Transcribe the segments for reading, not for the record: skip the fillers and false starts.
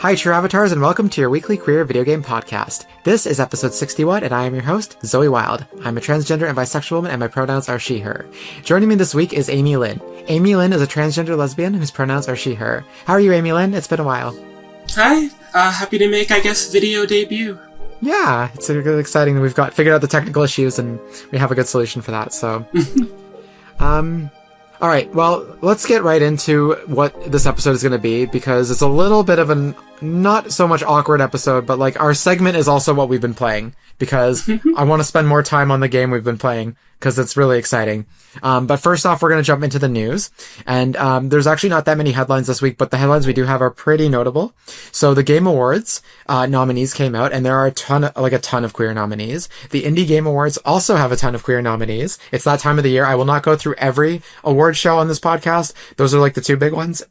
Hi, True Avatars, and welcome to your weekly queer video game podcast. This is episode 61, and I am your host, Zoe Wild. I'm a transgender and bisexual woman, and my pronouns are she, her. Joining me this week is Amy-Lynn. Amy-Lynn is a transgender lesbian whose pronouns are she, her. How are you, Amy-Lynn? It's been a while. Hi, happy to make, video debut. Yeah, it's really exciting that we've figured out the technical issues, and we have a good solution for that, so... Alright, well, let's get right into what this episode is going to be, because it's a little bit of a not so much awkward episode, but like our segment is also what we've been playing, because I want to spend more time on the game we've been playing, because it's really exciting. But first off, we're going to jump into the news, and there's actually not that many headlines this week, but the headlines we do have are pretty notable. So the Game Awards nominees came out, and there are a ton of queer nominees. The Indie Game Awards also have a ton of queer nominees. It's that time of the year. I will not go through every award show on this podcast. Those are like the two big ones.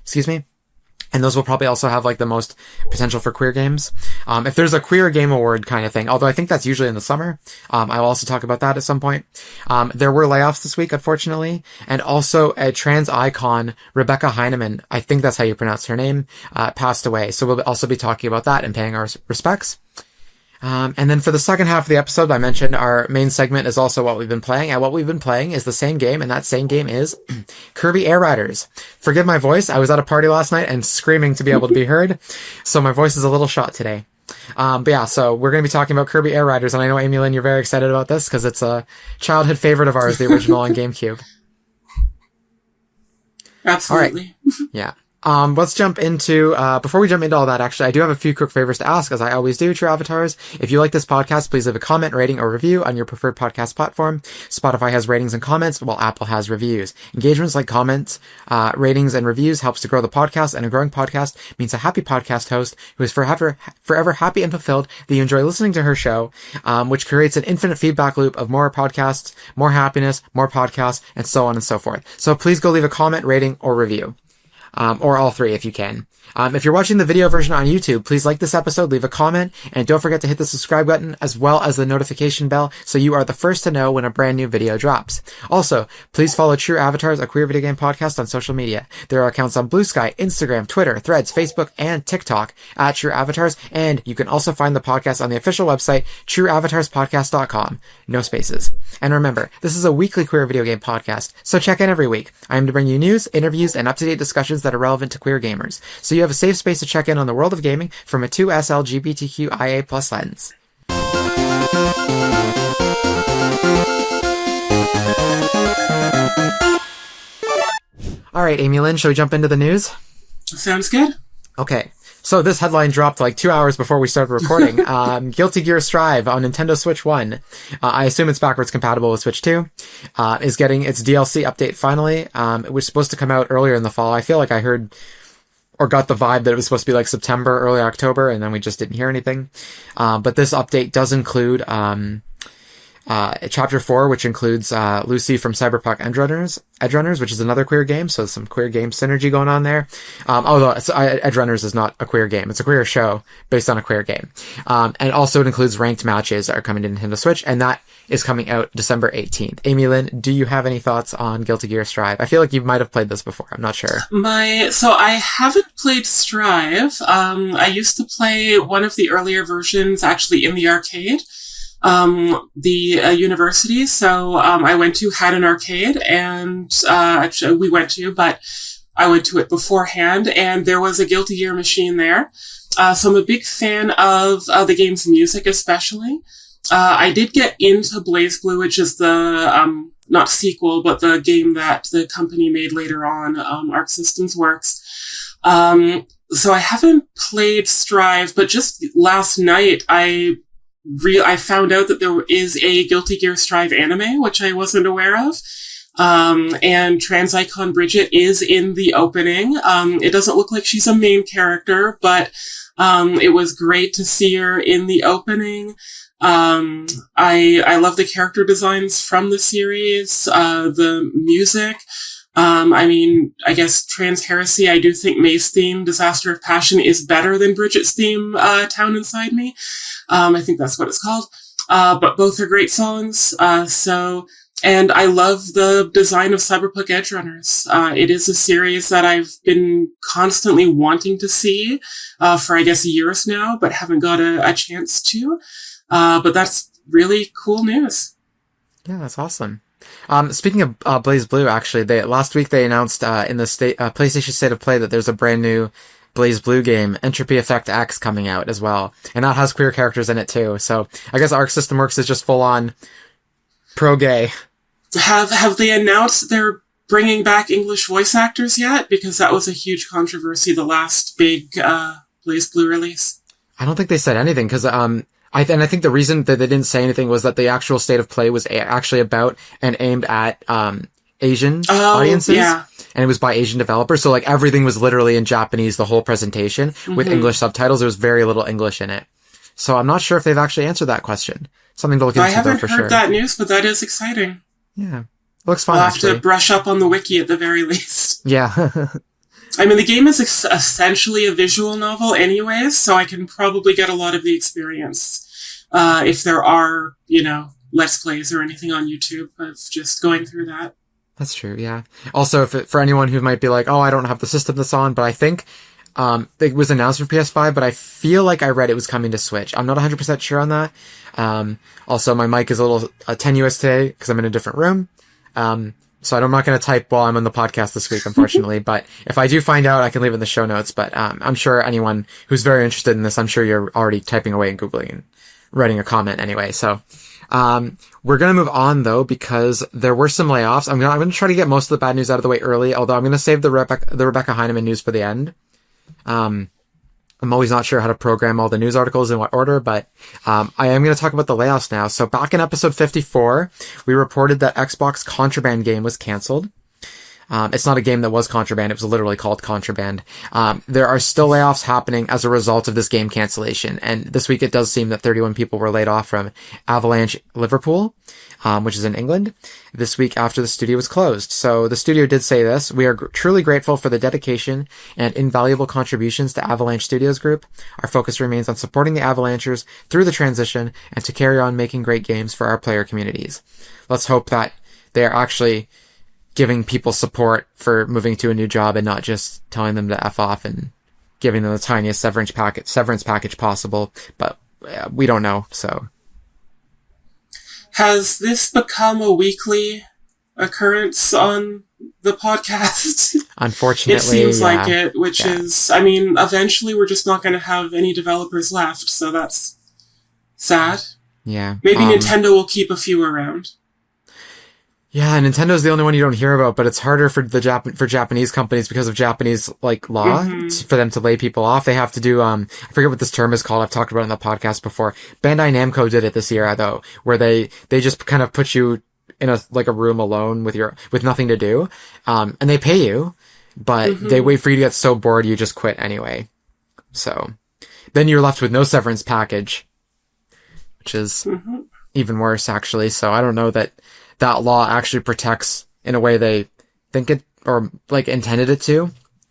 Excuse me. And those will probably also have like the most potential for queer games. If there's a queer game award kind of thing, although I think that's usually in the summer, I'll also talk about that at some point. There were layoffs this week, unfortunately, and also a trans icon, Rebecca Heineman, I think that's how you pronounce her name, passed away. So we'll also be talking about that and paying our respects. And then for the second half of the episode, I mentioned our main segment is also what we've been playing, and what we've been playing is the same game, and that same game is Kirby Air Riders. Forgive my voice, I was at a party last night and screaming to be able to be heard, so my voice is a little shot today. But yeah, so we're going to be talking about Kirby Air Riders, and I know, Amy-Lynn, you're very excited about this, because it's a childhood favorite of ours, the original on GameCube. Absolutely. All right. Yeah. Let's jump into, before we jump into all that, actually, I do have a few quick favors to ask, as I always do, True Avatars. If you like this podcast, please leave a comment, rating, or review on your preferred podcast platform. Spotify has ratings and comments, while Apple has reviews. Engagements like comments, ratings, and reviews helps to grow the podcast, and a growing podcast means a happy podcast host who is forever happy and fulfilled that you enjoy listening to her show, which creates an infinite feedback loop of more podcasts, more happiness, more podcasts, and so on and so forth. So please go leave a comment, rating, or review. Or all three if you can. If you're watching the video version on YouTube, please like this episode, leave a comment, and don't forget to hit the subscribe button as well as the notification bell so you are the first to know when a brand new video drops. Also, please follow True Avatars, a queer video game podcast, on social media. There are accounts on Blue Sky, Instagram, Twitter, Threads, Facebook, and TikTok at True Avatars, and you can also find the podcast on the official website, trueavatarspodcast.com. No spaces. And remember, this is a weekly queer video game podcast, so check in every week. I am to bring you news, interviews, and up-to-date discussions that are relevant to queer gamers. So you have a safe space to check in on the world of gaming from a 2S LGBTQIA+ lens. Alright, Amy-Lynn, shall we jump into the news? Sounds good. Okay. So this headline dropped like 2 hours before we started recording. Guilty Gear Strive on Nintendo Switch 1. I assume it's backwards compatible with Switch 2. Is getting its DLC update finally. It was supposed to come out earlier in the fall. I feel like I heard or got the vibe that it was supposed to be like September, early October, and then we just didn't hear anything. But this update does include Chapter 4, which includes Lucy from Cyberpunk Edgerunners, which is another queer game, so some queer game synergy going on there. Although Edgerunners is not a queer game, it's a queer show based on a queer game. And also it includes ranked matches that are coming to Nintendo Switch, and that is coming out December 18th. Amy-Lynn, do you have any thoughts on Guilty Gear Strive? I feel like you might have played this before, I'm not sure. So I haven't played Strive. I used to play one of the earlier versions actually in the arcade. The university. So, I went to had an arcade and, actually we went to, but I went to it beforehand and there was a Guilty Gear machine there. So I'm a big fan of the game's music, especially. I did get into Blaze Blue, which is the, not sequel, but the game that the company made later on, Arc Systems Works. So I haven't played Strive, but just last night I found out that there is a Guilty Gear Strive anime, which I wasn't aware of. And trans icon Bridget is in the opening. It doesn't look like she's a main character, but, it was great to see her in the opening. I love the character designs from the series, the music. I guess Trans Heresy, I do think May's theme, Disaster of Passion, is better than Bridget's theme, Town Inside Me. I think that's what it's called. But both are great songs. So And I love the design of Cyberpunk Edge Runners. It is a series that I've been constantly wanting to see for, I guess, years now, but haven't got a chance to. But that's really cool news. Yeah, that's awesome. Speaking of Blaze Blue, actually, last week they announced in the PlayStation State of Play that there's a brand new Blaze Blue game, Entropy Effect X, coming out as well. And that has queer characters in it too. So I guess Arc System Works is just full on pro-gay. Have they announced they're bringing back English voice actors yet? Because that was a huge controversy, the last big Blaze Blue release. I don't think they said anything, because I think the reason that they didn't say anything was that the actual State of Play was actually about and aimed at Asian audiences. Yeah. And it was by Asian developers, so like everything was literally in Japanese the whole presentation with English subtitles. There was very little English in it. So I'm not sure if they've actually answered that question. Something to look into though, for sure. I haven't heard that news, but that is exciting. Yeah. Looks fun, I'll have to brush up on the wiki at the very least. Yeah. I mean, the game is essentially a visual novel anyways, so I can probably get a lot of the experience if there are, Let's Plays or anything on YouTube of just going through that. That's true, yeah. Also, for anyone who might be like, oh, I don't have the system that's on, but I think it was announced for PS5, but I feel like I read it was coming to Switch. I'm not 100% sure on that. Also, my mic is a little tenuous today because I'm in a different room. So I'm not going to type while I'm on the podcast this week, unfortunately. But if I do find out, I can leave it in the show notes. But I'm sure anyone who's very interested in this, I'm sure you're already typing away and Googling and writing a comment anyway. So we're going to move on, though, because there were some layoffs. I'm going to try to get most of the bad news out of the way early, although I'm going to save the Rebecca Heineman news for the end. I'm always not sure how to program all the news articles in what order, but I am going to talk about the layoffs now. So back in episode 54, we reported that Xbox Contraband game was canceled. It's not a game that was Contraband. It was literally called Contraband. There are still layoffs happening as a result of this game cancellation. And this week it does seem that 31 people were laid off from Avalanche Liverpool, which is in England, this week after the studio was closed. So the studio did say this: "We are truly grateful for the dedication and invaluable contributions to Avalanche Studios Group. Our focus remains on supporting the Avalanchers through the transition and to carry on making great games for our player communities." Let's hope that they are actually giving people support for moving to a new job and not just telling them to F off and giving them the tiniest severance package possible. But we don't know, so. Has this become a weekly occurrence on the podcast? Unfortunately, it seems like it, which is, I mean, eventually we're just not going to have any developers left, so that's sad. Yeah. Maybe Nintendo will keep a few around. Yeah, Nintendo's the only one you don't hear about, but it's harder for for Japanese companies because of Japanese law for them to lay people off. They have to do I forget what this term is called. I've talked about it on the podcast before. Bandai Namco did it this year though, where they just kind of put you in a room alone with nothing to do, and they pay you, but they wait for you to get so bored you just quit anyway. So then you're left with no severance package, which is even worse actually. So I don't know that law actually protects in a way they think it or intended it to,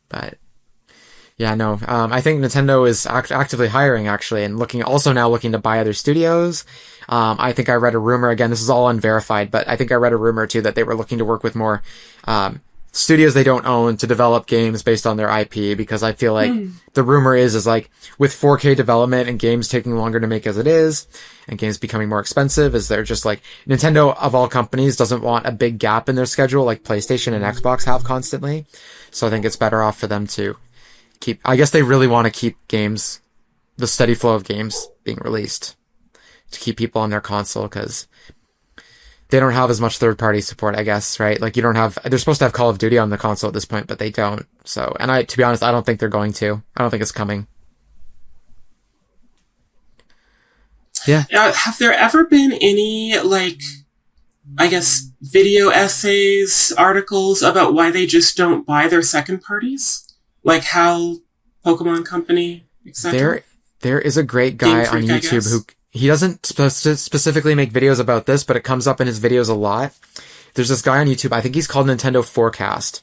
but yeah, no. I think Nintendo is actively hiring actually, and looking to buy other studios. I think I read a rumor, again, this is all unverified, but I think I read a rumor too that they were looking to work with more studios they don't own to develop games based on their IP, because I feel like the rumor is with 4K development and games taking longer to make as it is, and games becoming more expensive, is they're just Nintendo of all companies doesn't want a big gap in their schedule like PlayStation and Xbox have constantly. So I think it's better off for them to I guess they really want to keep games, the steady flow of games being released to keep people on their console, because they don't have as much third-party support, I guess, right? They're supposed to have Call of Duty on the console at this point, but they don't. So, and to be honest, I don't think they're going to. I don't think it's coming. Yeah. Have there ever been any, I guess, video essays, articles about why they just don't buy their second parties? Like how Pokemon Company, etc.? There is a great guy on YouTube who... He doesn't specifically make videos about this, but it comes up in his videos a lot. There's this guy on YouTube, I think he's called Nintendo Forecast.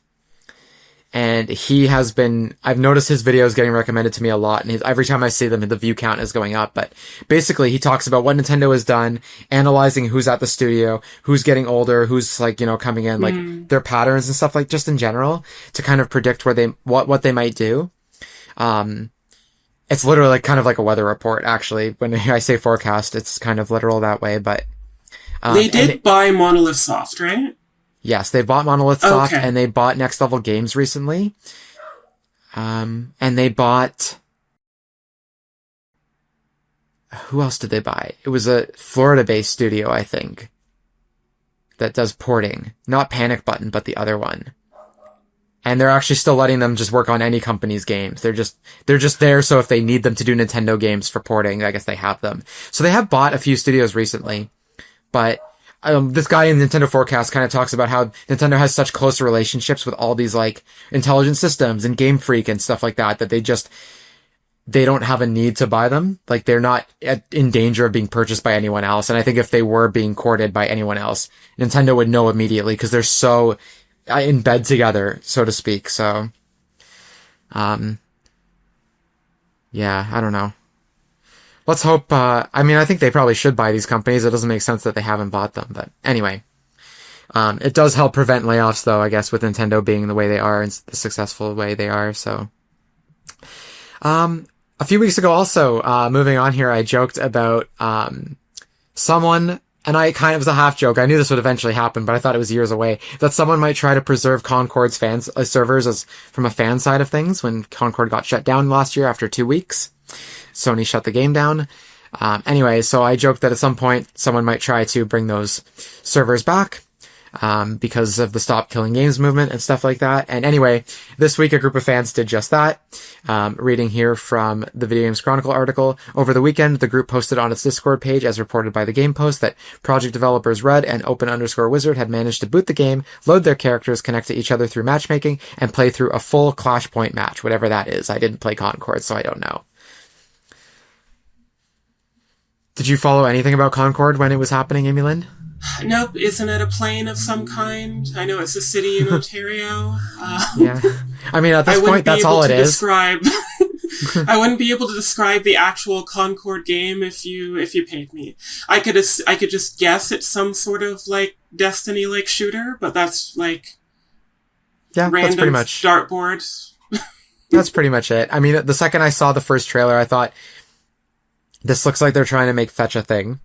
And I've noticed his videos getting recommended to me a lot, and every time I see them, the view count is going up. But basically, he talks about what Nintendo has done, analyzing who's at the studio, who's getting older, who's like, coming in, like their patterns and stuff, like just in general, to kind of predict what they might do. It's literally like kind of like a weather report, actually. When I say forecast, it's kind of literal that way, but, they did buy Monolith Soft, right? Yes, they bought Monolith Soft, and they bought Next Level Games recently. And they bought... Who else did they buy? It was a Florida-based studio, I think, that does porting. Not Panic Button, but the other one. And they're actually still letting them just work on any company's games. They're just there, so if they need them to do Nintendo games for porting, I guess they have them. So they have bought a few studios recently, but... this guy in Nintendo Forecast kind of talks about how Nintendo has such close relationships with all these, like, intelligent systems and Game Freak and stuff like that, that they don't have a need to buy them. Like, they're not in danger of being purchased by anyone else. And I think if they were being courted by anyone else, Nintendo would know immediately, because they're so in bed together, so to speak. So, yeah, I don't know. Let's hope, I think they probably should buy these companies. It doesn't make sense that they haven't bought them, but anyway. It does help prevent layoffs, though, I guess, with Nintendo being the way they are and the successful way they are, so. A few weeks ago also, moving on here, I joked about, someone, and it was a half joke. I knew this would eventually happen, but I thought it was years away, that someone might try to preserve Concord's servers from a fan side of things when Concord got shut down last year after 2 weeks. Sony shut the game down. Anyway, so I joked that at some point someone might try to bring those servers back, because of the Stop Killing Games movement and stuff like that. And anyway, this week a group of fans did just that. Reading here from the Video Games Chronicle article. Over the weekend, the group posted on its Discord page, as reported by the Game Post, that project developers Red and Open_Wizard had managed to boot the game, load their characters, connect to each other through matchmaking, and play through a full Clash Point match, whatever that is. I didn't play Concord, so I don't know. Did you follow anything about Concord when it was happening, Amy-Lynn? Nope. Isn't it a plane of some kind? I know it's a city in Ontario. Yeah. At this point, that's all it is. I wouldn't be able to describe the actual Concord game if you paid me. I could just guess it's some sort of, like, Destiny-like shooter, but that's, like, random that's pretty much dartboard. That's pretty much it. The second I saw the first trailer, I thought, this looks like they're trying to make Fetch a thing.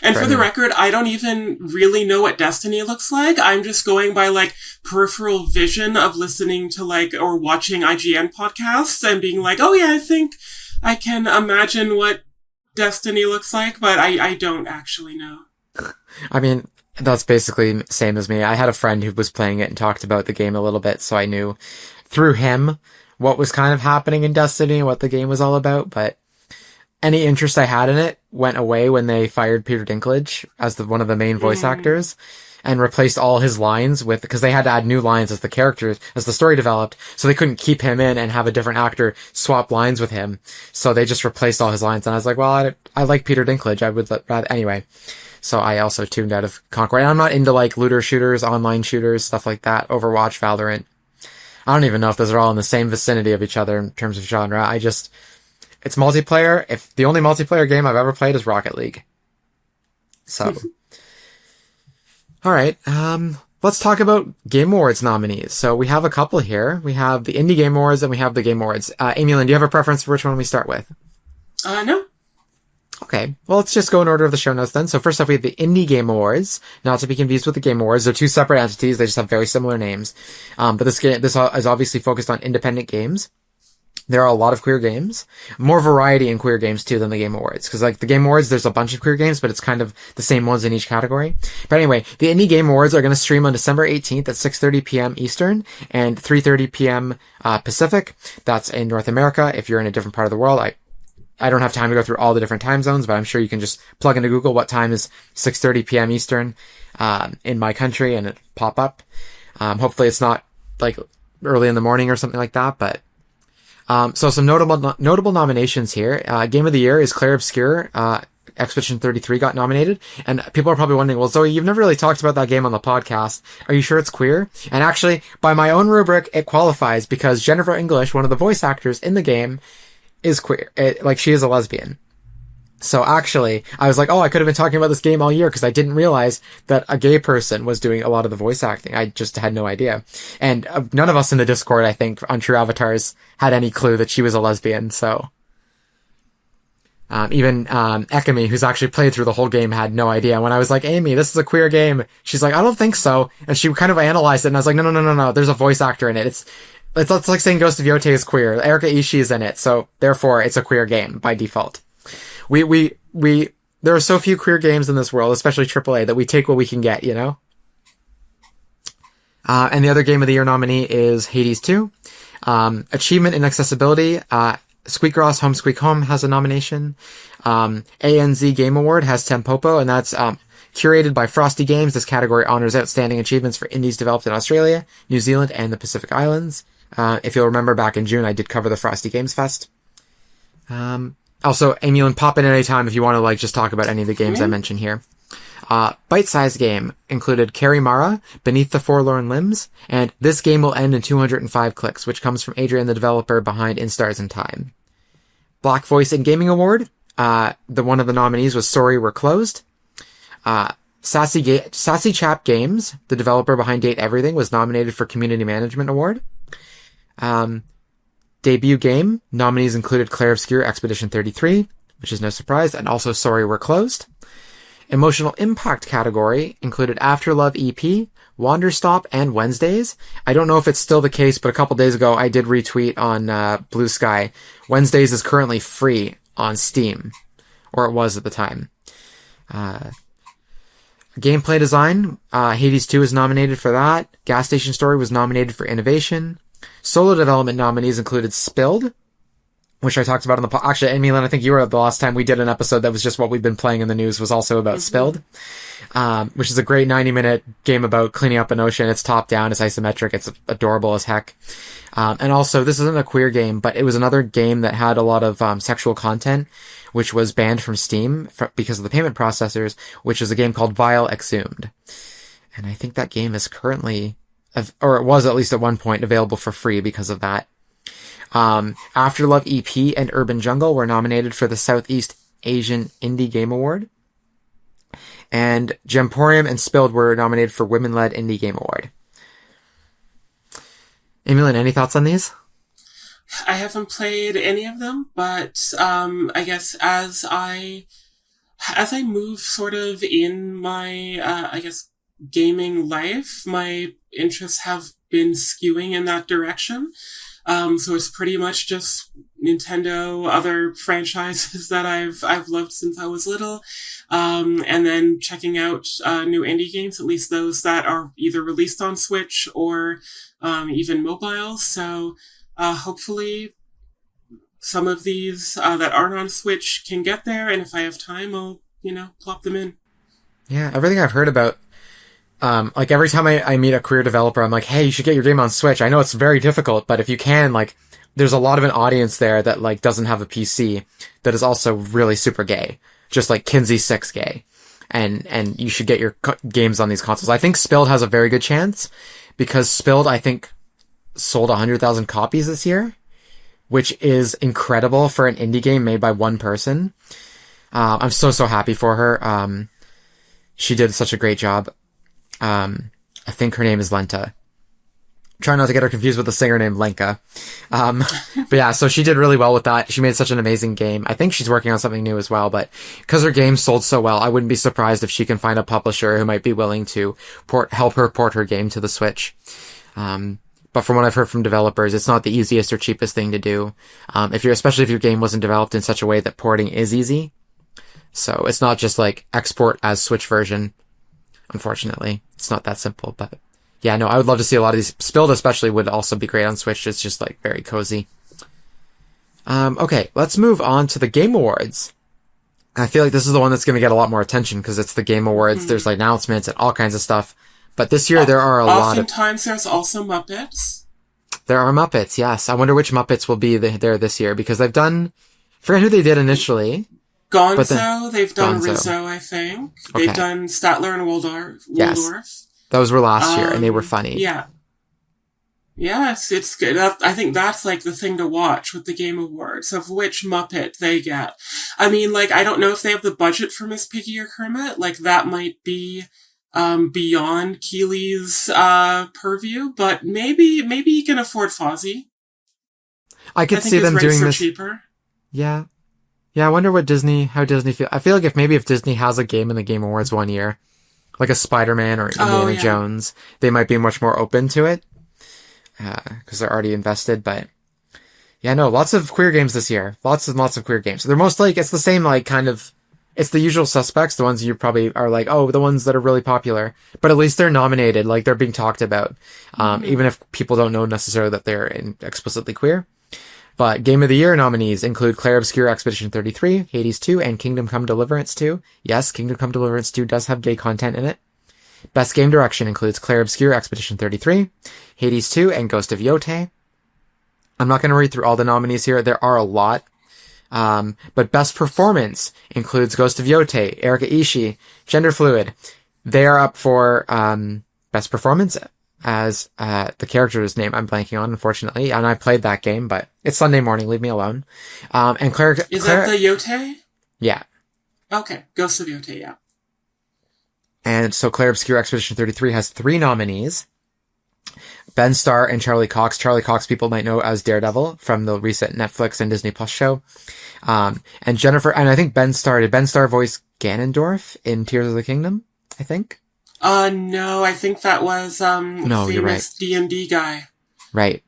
And for the record, I don't even really know what Destiny looks like. I'm just going by, like, peripheral vision of listening to, like, or watching IGN podcasts and being like, oh yeah, I think I can imagine what Destiny looks like, but I don't actually know. That's basically the same as me. I had a friend who was playing it and talked about the game a little bit, so I knew through him what was kind of happening in Destiny and what the game was all about, but any interest I had in it went away when they fired Peter Dinklage as one of the main voice actors and replaced all his lines because they had to add new lines as the story developed. So they couldn't keep him in and have a different actor swap lines with him. So they just replaced all his lines. And I was like, well, I like Peter Dinklage. I would rather, anyway. So I also tuned out of Concord. And I'm not into like looter shooters, online shooters, stuff like that. Overwatch, Valorant. I don't even know if those are all in the same vicinity of each other in terms of genre. It's multiplayer. If the only multiplayer game I've ever played is Rocket League. So, all right. Let's talk about Game Awards nominees. So we have a couple here. We have the Indie Game Awards and we have the Game Awards. Amy-Lynn, do you have a preference for which one we start with? No. Okay. Well, let's just go in order of the show notes then. So first off, we have the Indie Game Awards, not to be confused with the Game Awards. They're two separate entities. They just have very similar names. But this is obviously focused on independent games. There are a lot of queer games, more variety in queer games too than the Game Awards. Cause like the Game Awards, there's a bunch of queer games, but it's kind of the same ones in each category. But anyway, the Indie Game Awards are going to stream on December 18th at 6:30 p.m. Eastern and 3:30 p.m. Pacific. That's in North America. If you're in a different part of the world, I don't have time to go through all the different time zones, but I'm sure you can just plug into Google what time is 6:30 p.m. Eastern, in my country and it pop up. Hopefully it's not like early in the morning or something like that, but so some notable nominations here. Game of the Year is Clair Obscur, Expedition 33 got nominated. And people are probably wondering, well, Zoe, you've never really talked about that game on the podcast. Are you sure it's queer? And actually, by my own rubric, it qualifies because Jennifer English, one of the voice actors in the game, is queer. She is a lesbian. So actually, I was like, oh, I could have been talking about this game all year because I didn't realize that a gay person was doing a lot of the voice acting. I just had no idea. And none of us in the Discord, I think, on True Avatars had any clue that she was a lesbian, so... even Ekami, who's actually played through the whole game, had no idea. When I was like, Amy, this is a queer game, she's like, I don't think so. And she kind of analyzed it, and I was like, no, there's a voice actor in it. It's like saying Ghost of Yote is queer. Erika Ishii is in it, so therefore it's a queer game by default. There are so few queer games in this world, especially AAA, that we take what we can get, you know? And the other Game of the Year nominee is Hades 2. Achievement in Accessibility, Squeakross Home Squeak Home has a nomination. ANZ Game Award has Tempopo, and that's curated by Frosty Games. This category honors outstanding achievements for indies developed in Australia, New Zealand, and the Pacific Islands. If you'll remember, back in June, I did cover the Frosty Games Fest. Also, Amy-Lynn, pop in at any time if you want to just talk about any of the games I mentioned here. Bite-sized game included Carrie Mara, Beneath the Forlorn Limbs, and This Game Will End in 205 Clicks, which comes from Adrian, the developer behind In Stars in Time. Black Voice in Gaming Award, one of the nominees was Sorry We're Closed. Sassy Chap Games, the developer behind Date Everything, was nominated for Community Management Award. Debut game, nominees included Clair Obscur Expedition 33, which is no surprise, and also Sorry We're Closed. Emotional Impact category included After Love EP, Wander Stop, and Wednesdays. I don't know if it's still the case, but a couple days ago I did retweet on Blue Sky. Wednesdays is currently free on Steam, or it was at the time. Gameplay design, Hades 2 is nominated for that. Gas Station Story was nominated for innovation. Solo development nominees included Spilled, which I talked about on the actually, Amy-Lynn, I think you were the last time we did an episode that was just what we've been playing in the news was also about Spilled, which is a great 90-minute game about cleaning up an ocean. It's top down, it's isometric, it's adorable as heck. And also, this isn't a queer game, but it was another game that had a lot of sexual content, which was banned from Steam because of the payment processors, which is a game called Vile Exhumed. And I think that game is currently, or it was at least at one point, available for free because of that. After Love EP and Urban Jungle were nominated for the Southeast Asian Indie Game Award. And Gemporium and Spilled were nominated for Women-Led Indie Game Award. Amy-Lynn, any thoughts on these? I haven't played any of them, but I guess as I move sort of in my, gaming life, my interests have been skewing in that direction. So it's pretty much just Nintendo, other franchises that I've loved since I was little. And then checking out, new indie games, at least those that are either released on Switch or, even mobile. So, hopefully some of these, that aren't on Switch can get there. And if I have time, I'll, plop them in. Yeah. Everything I've heard about, every time I meet a queer developer, I'm like, hey, you should get your game on Switch. I know it's very difficult, but if you can, there's a lot of an audience there that, doesn't have a PC that is also really super gay. Just like Kinsey 6 gay. And you should get your games on these consoles. I think Spilled has a very good chance because Spilled, I think, sold 100,000 copies this year, which is incredible for an indie game made by one person. I'm so happy for her. She did such a great job. I think her name is Lenta. Try not to get her confused with a singer named Lenka. But yeah, so she did really well with that. She made such an amazing game. I think she's working on something new as well, but because her game sold so well, I wouldn't be surprised if she can find a publisher who might be willing to help her port her game to the Switch. But from what I've heard from developers, it's not the easiest or cheapest thing to do. Especially if your game wasn't developed in such a way that porting is easy. So it's not just export as Switch version. Unfortunately, it's not that simple, but yeah, no, I would love to see a lot of these. Spilled especially would also be great on Switch. It's just very cozy. Okay, let's move on to the Game Awards. I feel like this is the one that's going to get a lot more attention because it's the Game Awards. Mm-hmm. There's announcements and all kinds of stuff. But this year there are a lot of... Oftentimes there's also Muppets. There are Muppets, yes. I wonder which Muppets will be there this year because they've done... I forget who they did initially. But then Gonzo, they've done Gonzo. Rizzo, I think. Okay. They've done Statler and Waldorf. Yes. Those were last year, and they were funny. Yeah. Yes, it's good. I think that's like the thing to watch with the Game Awards, of which Muppet they get. I mean, like, I don't know if they have the budget for Miss Piggy or Kermit. Like, that might be beyond Keeley's purview, but maybe you can afford Fozzie. I could see them doing this cheaper. Yeah. Yeah, I wonder how Disney feel. I feel like if Disney has a game in the Game Awards one year, like a Spider-Man or Indiana Jones, they might be much more open to it. Because they're already invested, but yeah, no, lots of queer games this year. Lots of queer games. They're most like, it's the same, like, kind of, it's the usual suspects, the ones you probably are like, oh, the ones that are really popular, but at least they're nominated, like, they're being talked about, even if people don't know necessarily that they're explicitly queer. But Game of the Year nominees include Clair Obscur Expedition 33, Hades 2, and Kingdom Come Deliverance 2. Yes, Kingdom Come Deliverance 2 does have gay content in it. Best Game Direction includes Clair Obscur Expedition 33, Hades 2, and Ghost of Yotei. I'm not going to read through all the nominees here. There are a lot. But Best Performance includes Ghost of Yotei, Erika Ishii, Gender Fluid. They are up for Best Performance as the character's name I'm blanking on, unfortunately. And I played that game, but it's Sunday morning. Leave me alone. And Claire... Is that the Yotei? Yeah. Okay. Ghost of Yotei, yeah. And so Clair Obscur Expedition 33 has 3 nominees. Ben Starr and Charlie Cox. Charlie Cox people might know as Daredevil from the recent Netflix and Disney Plus show. And Jennifer, and I think did Ben Starr voice Ganondorf in Tears of the Kingdom? I think. No, I think that was, no, you're right. famous D&D guy. Right.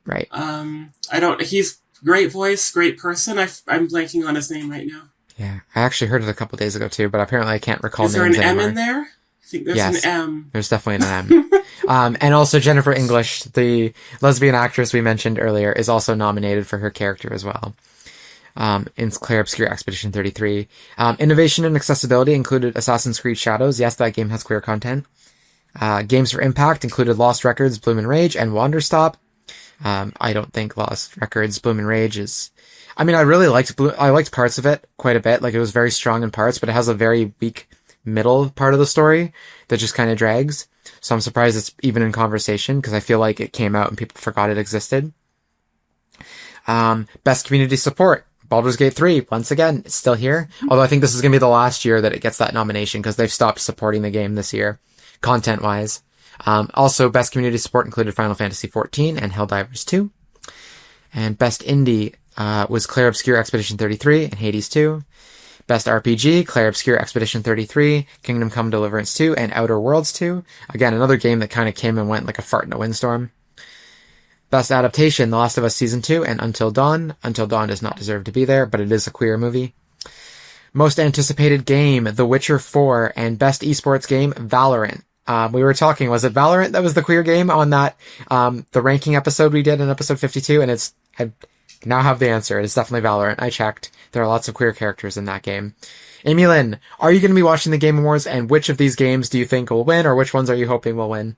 He's great voice, great person. I'm blanking on his name right now. Yeah. I actually heard it a couple days ago too, but apparently I can't recall names anymore. Is there an anymore. M in there? I think there's an M. There's definitely an M. And also Jennifer English, the lesbian actress we mentioned earlier, is also nominated for her character as well. In Clair Obscur Expedition 33. Innovation and accessibility included Assassin's Creed Shadows. Yes, that game has queer content. Games for Impact included Lost Records, Bloom and Rage, and Wanderstop. I don't think Lost Records, Bloom and Rage is... I mean, I liked parts of it quite a bit. Like, it was very strong in parts, but it has a very weak middle part of the story that just kind of drags. So I'm surprised it's even in conversation, because I feel like it came out and people forgot it existed. Best community support. Baldur's Gate 3, once again, it's still here. Although I think this is going to be the last year that it gets that nomination, because they've stopped supporting the game this year, content-wise. Also, best community support included Final Fantasy XIV and Helldivers 2. And best indie was Clair Obscur Expedition 33 and Hades 2. Best RPG, Clair Obscur Expedition 33, Kingdom Come Deliverance 2, and Outer Worlds 2. Again, another game that kind of came and went like a fart in a windstorm. Best Adaptation, The Last of Us Season 2 and Until Dawn. Until Dawn does not deserve to be there, but it is a queer movie. Most Anticipated Game, The Witcher 4, and Best Esports Game, Valorant. We were talking, was it Valorant that was the queer game on that, the ranking episode we did in episode 52, and I now have the answer. It's definitely Valorant. I checked. There are lots of queer characters in that game. Amy-Lynn, are you going to be watching the Game Awards, and which of these games do you think will win, or which ones are you hoping will win?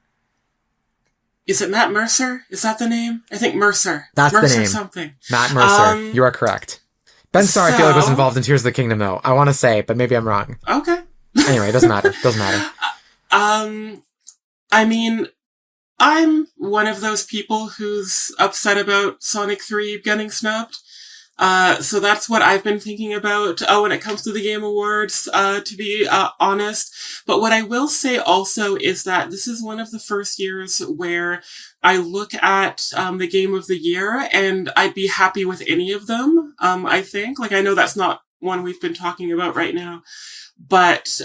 Is it Matt Mercer? Is that the name? I think Mercer. That's Mercer the name. Something. Matt Mercer. You are correct. Ben Starr, I feel like, was involved in Tears of the Kingdom, though. I want to say, but maybe I'm wrong. Okay. Anyway, it doesn't matter. Doesn't matter. I mean, I'm one of those people who's upset about Sonic 3 getting snubbed. So that's what I've been thinking about when it comes to the Game Awards, to be honest. But what I will say also is that this is one of the first years where I look at the Game of the Year and I'd be happy with any of them, I think. Like, I know that's not one we've been talking about right now, but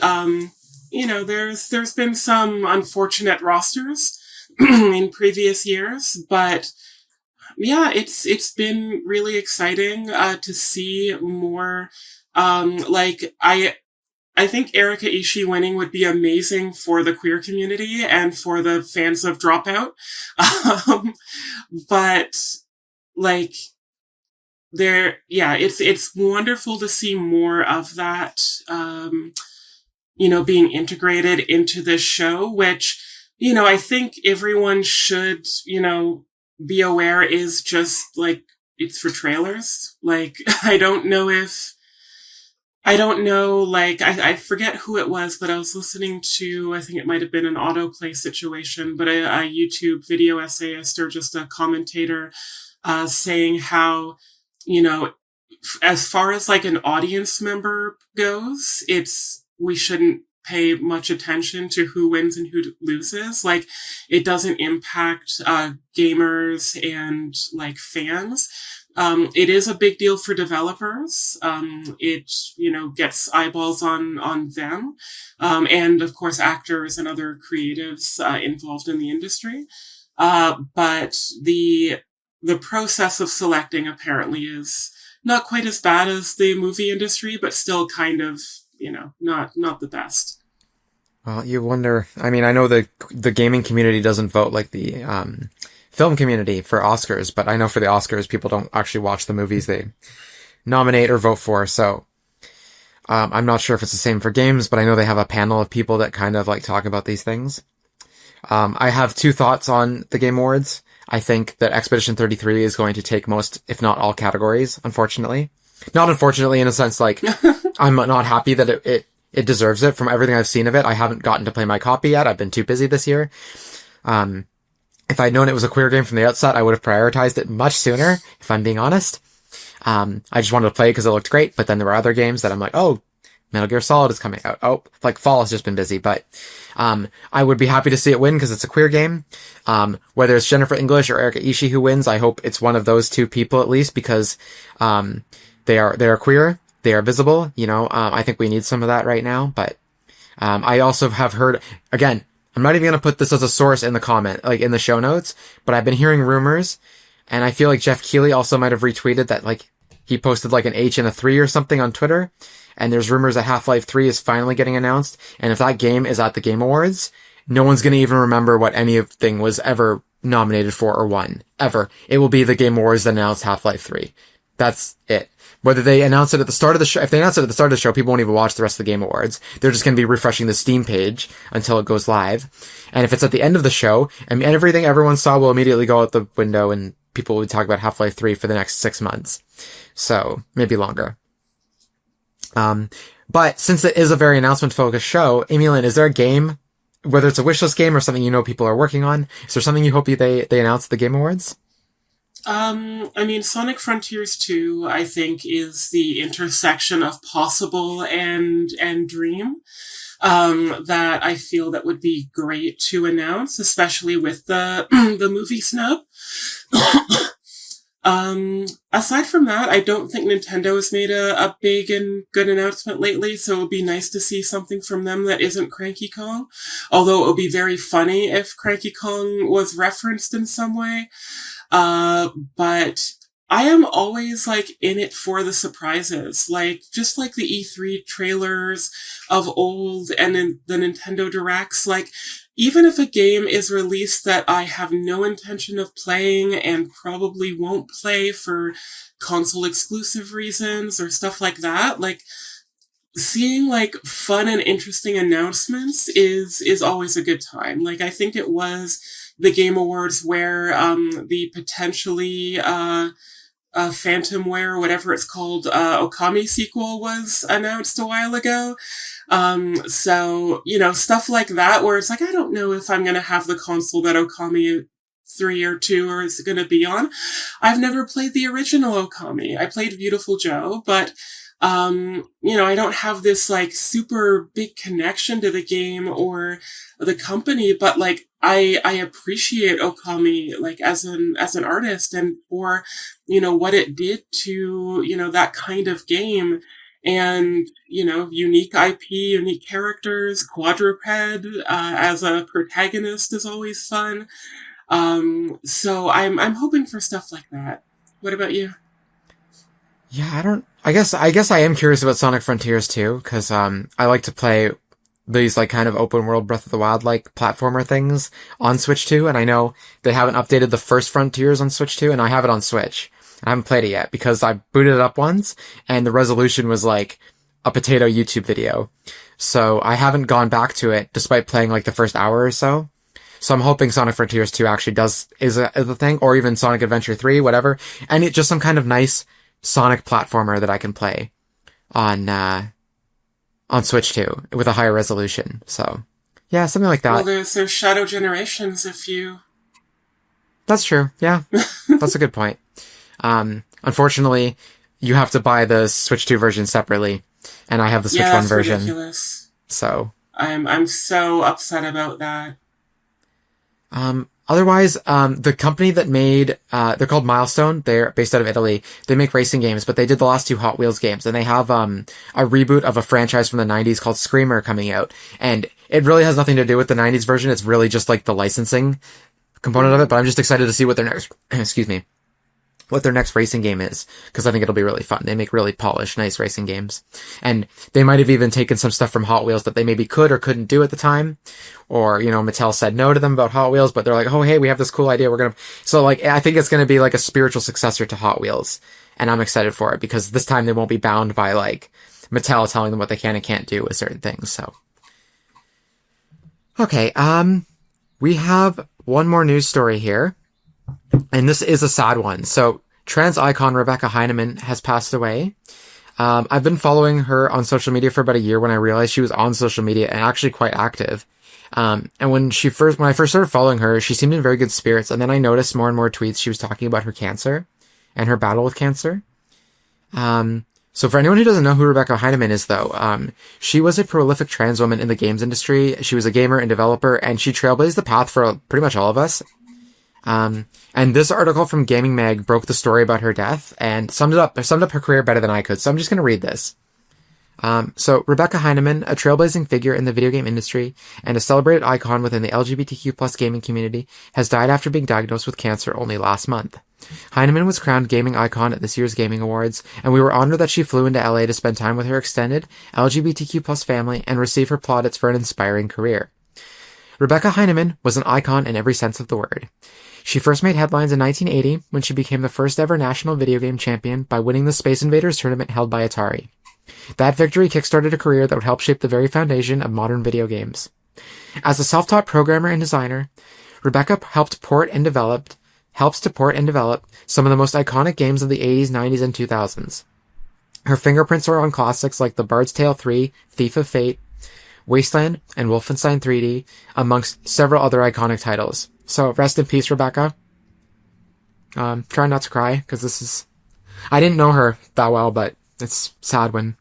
you know, there's been some unfortunate rosters in previous years, but yeah, it's been really exciting to see more. I think Erika Ishii winning would be amazing for the queer community and for the fans of Dropout. But like, it's wonderful to see more of that, you know, being integrated into this show, which, you know, I think everyone should, you know, be aware is just like, it's for trailers. Like, I don't know if, I don't know, like, I forget who it was, but I was listening to, I think it might have been an autoplay situation, but a YouTube video essayist or just a commentator saying how, you know, as far as like an audience member goes, we shouldn't pay much attention to who wins and who loses. Like, it doesn't impact gamers and like fans. It is a big deal for developers. It, gets eyeballs on them. And of course, actors and other creatives involved in the industry. But the process of selecting apparently is not quite as bad as the movie industry, but still kind of, not the best. Well, you wonder, I mean, I know the gaming community doesn't vote like the film community for Oscars, but I know for the Oscars, people don't actually watch the movies they nominate or vote for, so I'm not sure if it's the same for games, but I know they have a panel of people that kind of like talk about these things. I have two thoughts on the Game Awards. I think that Expedition 33 is going to take most, if not all categories, unfortunately. Not unfortunately in a sense like, I'm not happy that it deserves it from everything I've seen of it. I haven't gotten to play my copy yet. I've been too busy this year. If I'd known it was a queer game from the outset, I would have prioritized it much sooner, if I'm being honest. I just wanted to play because it looked great, but then there were other games that I'm like, oh, Metal Gear Solid is coming out. Oh, like Fall has just been busy, but I would be happy to see it win because it's a queer game. Whether it's Jennifer English or Erika Ishii who wins, I hope it's one of those two people at least because they are queer, they are visible. I think we need some of that right now. But I also have heard, again, I'm not even going to put this as a source in the comment, like in the show notes, but I've been hearing rumors, and I feel like Jeff Keighley also might have retweeted that, like, he posted like an H and a 3 or something on Twitter, and there's rumors that Half-Life 3 is finally getting announced, and if that game is at the Game Awards, no one's going to even remember what anything was ever nominated for or won. Ever. It will be the Game Awards that announced Half-Life 3. That's it. Whether they announce it at the start of the show, if they announce it at the start of the show, people won't even watch the rest of the Game Awards. They're just going to be refreshing the Steam page until it goes live. And if it's at the end of the show, and everything everyone saw will immediately go out the window and people will talk about Half-Life 3 for the next 6 months. So, maybe longer. But since it is a very announcement-focused show, Amy-Lynn, is there a game, whether it's a wishlist game or something people are working on, is there something you hope they announce at the Game Awards? Sonic Frontiers 2, I think, is the intersection of possible and dream, that I feel that would be great to announce, especially with the, the movie snub. Aside from that, I don't think Nintendo has made a big and good announcement lately, so it would be nice to see something from them that isn't Cranky Kong. Although it would be very funny if Cranky Kong was referenced in some way. But I am always, like, in it for the surprises. Like, just like the E3 trailers of old and in the Nintendo Directs, like, even if a game is released that I have no intention of playing and probably won't play for console exclusive reasons or stuff like that, like, seeing, like, fun and interesting announcements is always a good time. Like, I think it was the Game Awards where, the potentially, Phantomware, whatever it's called, Okami sequel was announced a while ago. So, stuff like that where it's like, I don't know if I'm going to have the console that Okami 3 or 2 or is going to be on. I've never played the original Okami. I played Beautiful Joe, but, I don't have this, like, super big connection to the game or the company, but, like, I appreciate Okami, like, as an artist and for, what it did to, that kind of game. And, unique IP, unique characters, Quadruped, as a protagonist is always fun. So I'm hoping for stuff like that. What about you? Yeah, I guess I am curious about Sonic Frontiers too, cause, I like to play these, like, kind of open world Breath of the Wild, like, platformer things on Switch 2, and I know they haven't updated the first Frontiers on Switch 2, and I have it on Switch. I haven't played it yet because I booted it up once and the resolution was like a potato YouTube video. So I haven't gone back to it despite playing like the first hour or so. So I'm hoping Sonic Frontiers 2 actually is a thing, or even Sonic Adventure 3, whatever. And it's just some kind of nice Sonic platformer that I can play on on Switch 2 with a higher resolution. So, yeah, something like that. Well, there's Shadow Generations if you... That's true. Yeah, that's a good point. Unfortunately, you have to buy the Switch 2 version separately, and I have the Switch 1 version. Ridiculous. So I'm so upset about that. Otherwise, the company that made, they're called Milestone. They're based out of Italy. They make racing games, but they did the last 2 Hot Wheels games, and they have, a reboot of a franchise from the 90s called Screamer coming out. And it really has nothing to do with the 90s version. It's really just like the licensing component of it, but I'm just excited to see what their next, what their next racing game is, because I think it'll be really fun. They make really polished, nice racing games. And they might have even taken some stuff from Hot Wheels that they maybe could or couldn't do at the time. Or, Mattel said no to them about Hot Wheels, but they're like, oh, hey, we have this cool idea. So I think it's gonna be like a spiritual successor to Hot Wheels. And I'm excited for it, because this time they won't be bound by, Mattel telling them what they can and can't do with certain things, so. Okay, we have one more news story here. And this is a sad one. So, trans icon Rebecca Heineman has passed away. I've been following her on social media for about a year when I realized she was on social media and actually quite active. And when I first started following her, she seemed in very good spirits. And then I noticed more and more tweets she was talking about her cancer and her battle with cancer. So for anyone who doesn't know who Rebecca Heineman is, though, she was a prolific trans woman in the games industry. She was a gamer and developer, and she trailblazed the path for pretty much all of us. And this article from Gaming Mag broke the story about her death and summed up her career better than I could. So I'm just going to read this. So Rebecca Heineman, a trailblazing figure in the video game industry and a celebrated icon within the LGBTQ plus gaming community, has died after being diagnosed with cancer only last month. Heineman was crowned gaming icon at this year's Gaming Awards, and we were honored that she flew into LA to spend time with her extended LGBTQ plus family and receive her plaudits for an inspiring career. Rebecca Heineman was an icon in every sense of the word. She first made headlines in 1980 when she became the first ever national video game champion by winning the Space Invaders tournament held by Atari. That victory kickstarted a career that would help shape the very foundation of modern video games. As a self-taught programmer and designer, Rebecca helps to port and develop some of the most iconic games of the 80s, 90s, and 2000s. Her fingerprints are on classics like The Bard's Tale 3, Thief of Fate, Wasteland, and Wolfenstein 3D, amongst several other iconic titles. So, rest in peace, Rebecca. Try not to cry, because I didn't know her that well, but it's sad when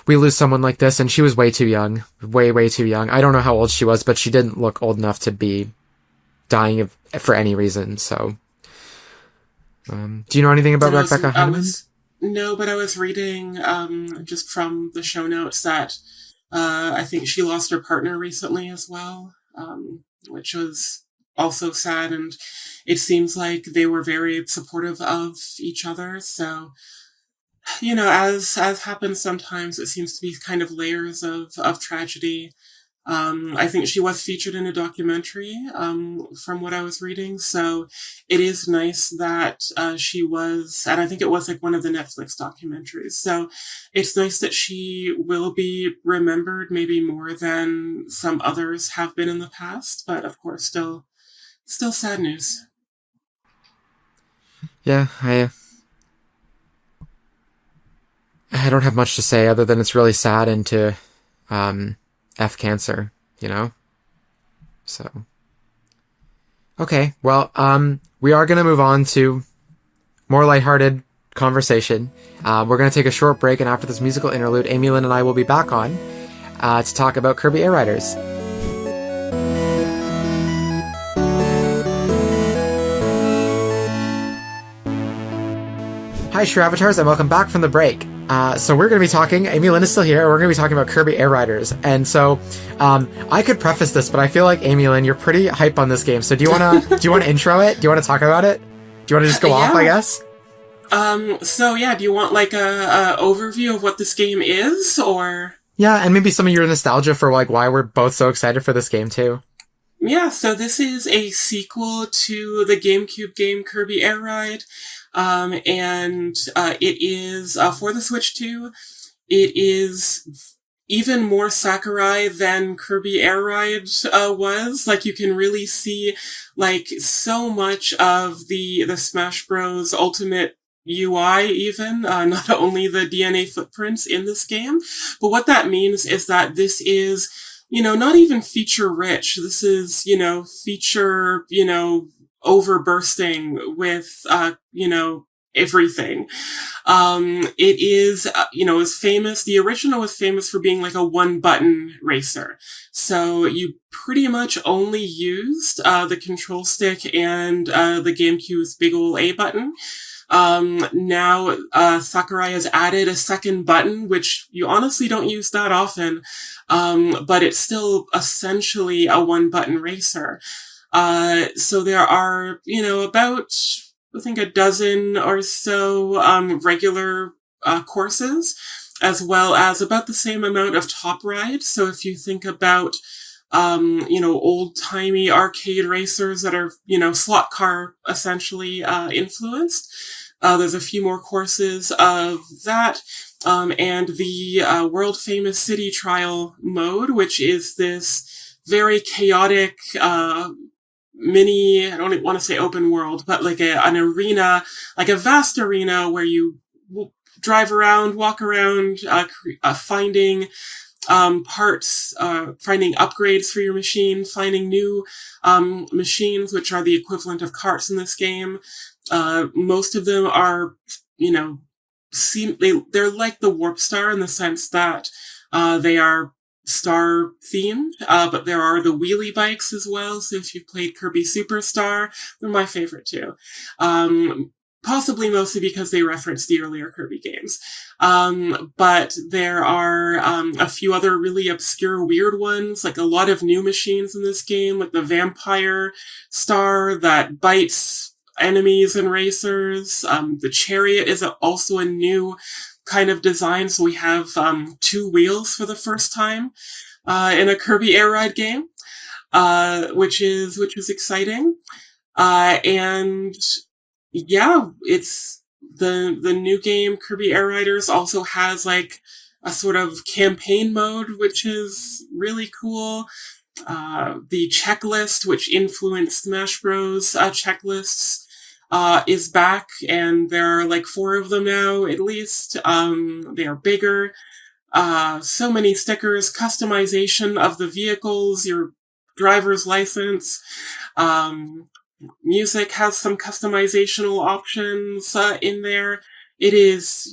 we lose someone like this, and she was way too young. Way, way too young. I don't know how old she was, but she didn't look old enough to be dying for any reason, so. Do you know anything about Rebecca Heineman? No, but I was reading, just from the show notes that, I think she lost her partner recently as well, which was also sad, and it seems like they were very supportive of each other, so, as happens sometimes, it seems to be kind of layers of tragedy. I think she was featured in a documentary, from what I was reading, so it is nice that she was, and I think it was like one of the Netflix documentaries, so it's nice that she will be remembered maybe more than some others have been in the past, but of course still sad news. Yeah, I don't have much to say other than it's really sad and to F cancer, So. Okay, well, we are going to move on to more lighthearted conversation. We're going to take a short break, and after this musical interlude, Amy-Lynn and I will be back on to talk about Kirby Air Riders. Hi, Shrew Avatars, and welcome back from the break. So we're going to be talking, Amy-Lynn is still here, we're going to be talking about Kirby Air Riders. And so, I could preface this, but I feel like, Amy-Lynn, you're pretty hype on this game. So do you want to intro it? Do you want to talk about it? Do you want to just go off, I guess? Do you want like a overview of what this game is, or? Yeah, and maybe some of your nostalgia for like why we're both so excited for this game too. Yeah, so this is a sequel to the GameCube game Kirby Air Ride. It is, for the Switch 2, it is even more Sakurai than Kirby Air Ride, was. Like, you can really see, like, so much of the Smash Bros. Ultimate UI even, not only the DNA footprints in this game. But what that means is that this is, not even feature rich. This is, feature, overbursting with, everything. It is, is famous. The original was famous for being like a one button racer. So you pretty much only used, the control stick and, the GameCube's big ol' A button. Now, Sakurai has added a second button, which you honestly don't use that often. But it's still essentially a one button racer. So there are, about, I think, a dozen or so, regular, courses, as well as about the same amount of top rides. So if you think about, old-timey arcade racers that are, slot car essentially, influenced. There's a few more courses of that. And the, world-famous city trial mode, which is this very chaotic, mini, I don't want to say open world, but like an arena, like a vast arena where you drive around, walk around, finding, parts, finding upgrades for your machine, finding new, machines, which are the equivalent of carts in this game. Most of them are, they're like the Warp Star in the sense that, they are star themed, but there are the wheelie bikes as well. So if you've played Kirby Superstar, they're my favorite too. Possibly mostly because they reference the earlier Kirby games. But there are, a few other really obscure weird ones, like a lot of new machines in this game, like the vampire star that bites enemies and racers. The chariot is also a new kind of design. So we have, two wheels for the first time, in a Kirby Air Ride game, which is exciting. And yeah, it's the new game, Kirby Air Riders, also has like a sort of campaign mode, which is really cool. The checklist, which influenced Smash Bros. Checklists, is back, and there are like 4 of them now, at least. They are bigger. So many stickers, customization of the vehicles, your driver's license. Music has some customizational options, in there. It is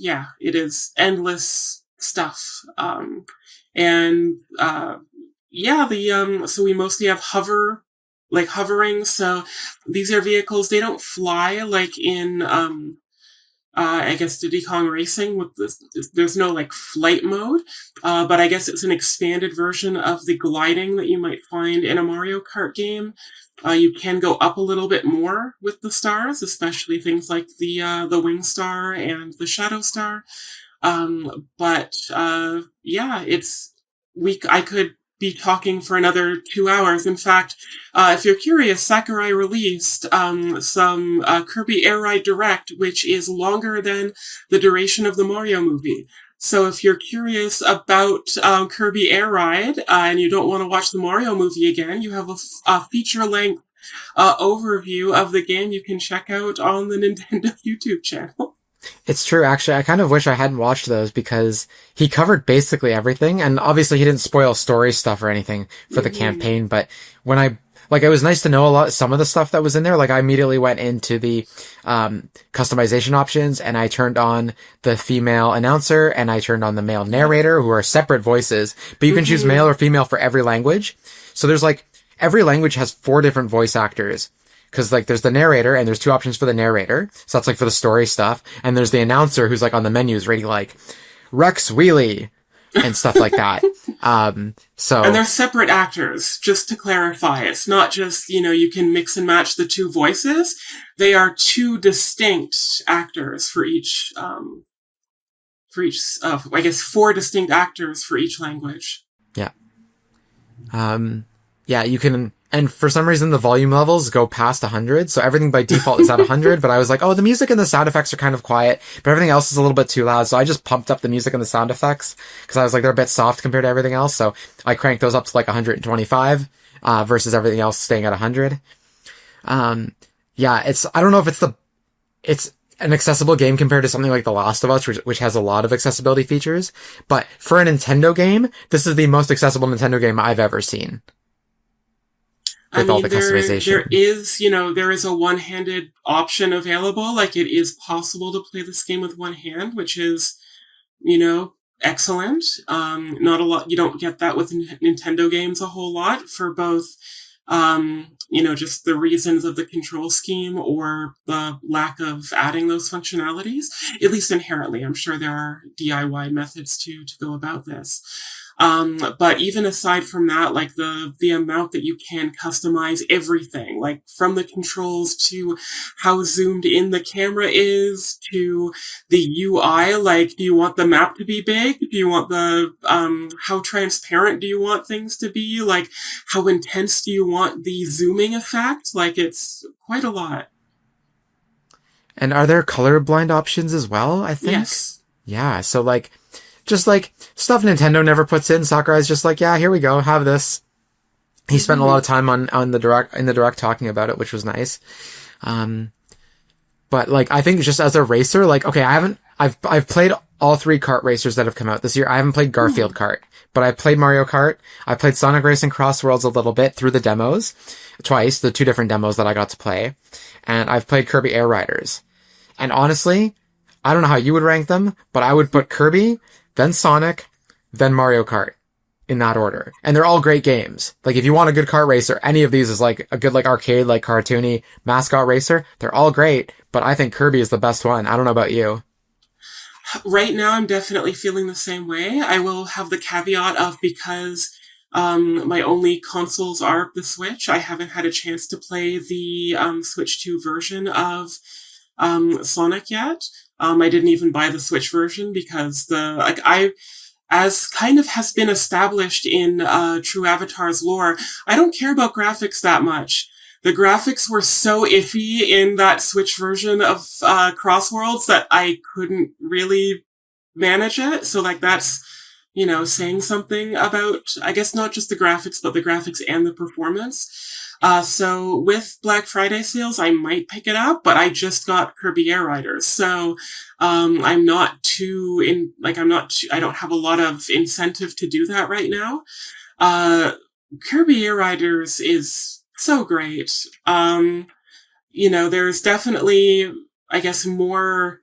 endless stuff. So we mostly have hovering. So these are vehicles, they don't fly like in, I guess Diddy Kong Racing with this, there's no like flight mode, but I guess it's an expanded version of the gliding that you might find in a Mario Kart game. You can go up a little bit more with the stars, especially things like the Wing Star and the Shadow Star. I could be talking for another 2 hours. In fact, if you're curious, Sakurai released, some, Kirby Air Ride Direct, which is longer than the duration of the Mario movie. So if you're curious about, Kirby Air Ride, and you don't want to watch the Mario movie again, you have a feature-length, overview of the game you can check out on the Nintendo YouTube channel. It's true, actually. I kind of wish I hadn't watched those because he covered basically everything, and obviously he didn't spoil story stuff or anything for the campaign, but when it was nice to know some of the stuff that was in there. Like, I immediately went into the, customization options, and I turned on the female announcer, and I turned on the male narrator, who are separate voices, but you can choose male or female for every language. So there's every language has 4 different voice actors. Cause there's the narrator, and there's 2 options for the narrator. So that's for the story stuff. And there's the announcer who's on the menus reading Rex Wheelie and stuff like that. And they're separate actors, just to clarify. It's not just, you can mix and match the 2 voices. They are 2 distinct actors for each, I guess 4 distinct actors for each language. Yeah. You can, and for some reason the volume levels go past 100, so everything by default is at 100, but I was the music and the sound effects are kind of quiet, but everything else is a little bit too loud, so I just pumped up the music and the sound effects, because I was they're a bit soft compared to everything else, so I cranked those up to 125, versus everything else staying at 100. I don't know if it's an accessible game compared to something like The Last of Us, which has a lot of accessibility features. But for a Nintendo game, this is the most accessible Nintendo game I've ever seen. With all the customization. There is a one-handed option available. Like, it is possible to play this game with one hand, which is, excellent. Not a lot, you don't get that with Nintendo games a whole lot for both, just the reasons of the control scheme or the lack of adding those functionalities, at least inherently. I'm sure there are DIY methods to go about this. But even aside from that, like the amount that you can customize everything, like from the controls to how zoomed in the camera is to the UI, like, do you want the map to be big? Do you want how transparent do you want things to be? Like, how intense do you want the zooming effect? Like, it's quite a lot. And are there colorblind options as well, I think? Yes. Yeah, so just stuff Nintendo never puts in. Sakurai's just like, yeah, here we go, have this. He spent a lot of time in the direct talking about it, which was nice. But I think just as a racer, okay, I've played all 3 kart racers that have come out this year. I haven't played Garfield Kart, but I played Mario Kart. I played Sonic Racing Cross Worlds a little bit through the demos, twice, the 2 different demos that I got to play. And I've played Kirby Air Riders. And honestly, I don't know how you would rank them, but I would put Kirby, then Sonic, then Mario Kart, in that order. And they're all great games. If you want a good kart racer, any of these is a good arcade, cartoony mascot racer. They're all great, but I think Kirby is the best one. I don't know about you. Right now, I'm definitely feeling the same way. I will have the caveat of, because my only consoles are the Switch, I haven't had a chance to play the Switch 2 version of Sonic yet. I didn't even buy the Switch version because as kind of has been established in True Avatar's lore, I don't care about graphics that much. The graphics were so iffy in that Switch version of Crossworlds that I couldn't really manage it. So that's, saying something about, I guess, not just the graphics, but the graphics and the performance. So with Black Friday sales, I might pick it up, but I just got Kirby Air Riders. So, I don't have a lot of incentive to do that right now. Kirby Air Riders is so great. There's definitely, I guess, more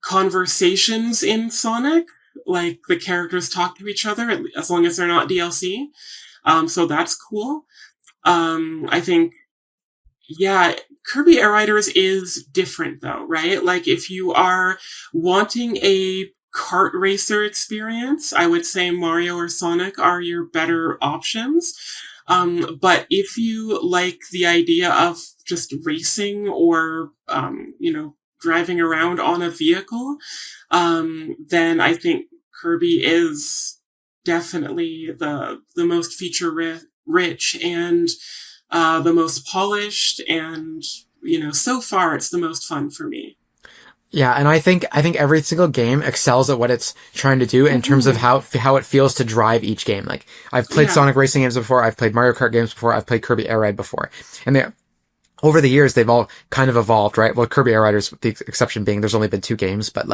conversations in Sonic. The characters talk to each other, as long as they're not DLC. So that's cool. I think, Kirby Air Riders is different though, right? If you are wanting a kart racer experience, I would say Mario or Sonic are your better options. But if you like the idea of just racing or, driving around on a vehicle, then I think Kirby is definitely the most feature rich and the most polished, and so far it's the most fun for me. Yeah, and I think every single game excels at what it's trying to do in terms of how it feels to drive each game. I've played Sonic racing games before, I've played Mario Kart games before, I've played Kirby Air Ride before, and over the years they've all kind of evolved, right? Well, Kirby Air Riders, with the exception being there's only been 2 games, but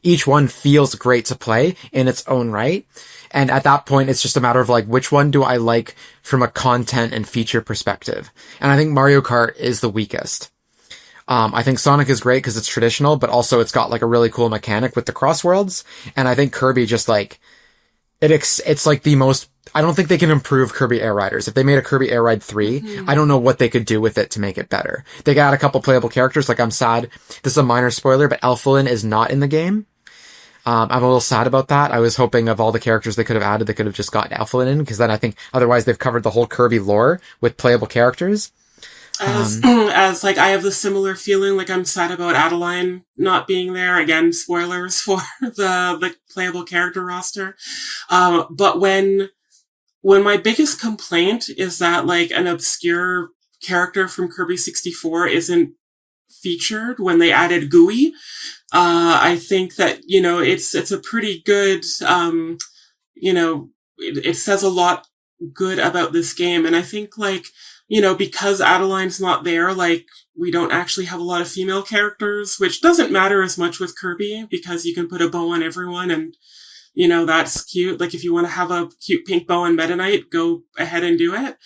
each one feels great to play in its own right. And at that point, it's just a matter of which one do I like from a content and feature perspective? And I think Mario Kart is the weakest. I think Sonic is great because it's traditional, but also it's got a really cool mechanic with the crossworlds. And I think Kirby just it's the most, I don't think they can improve Kirby Air Riders. If they made a Kirby Air Ride 3, I don't know what they could do with it to make it better. They got a couple playable characters. I'm sad. This is a minor spoiler, but Elfilin is not in the game. I'm a little sad about that. I was hoping of all the characters they could have added, they could have just gotten Elfilin in, because then I think otherwise they've covered the whole Kirby lore with playable characters. I have the similar feeling, I'm sad about Adeline not being there. Again, spoilers for the playable character roster. But when my biggest complaint is that an obscure character from Kirby 64 isn't featured when they added GUI, I think that, it's a pretty good, it says a lot good about this game. And I think, like, because Adeline's not there, like, we don't actually have a lot of female characters, which doesn't matter as much with Kirby because you can put a bow on everyone and, that's cute. Like, if you want to have a cute pink bow on Meta Knight, go ahead and do it.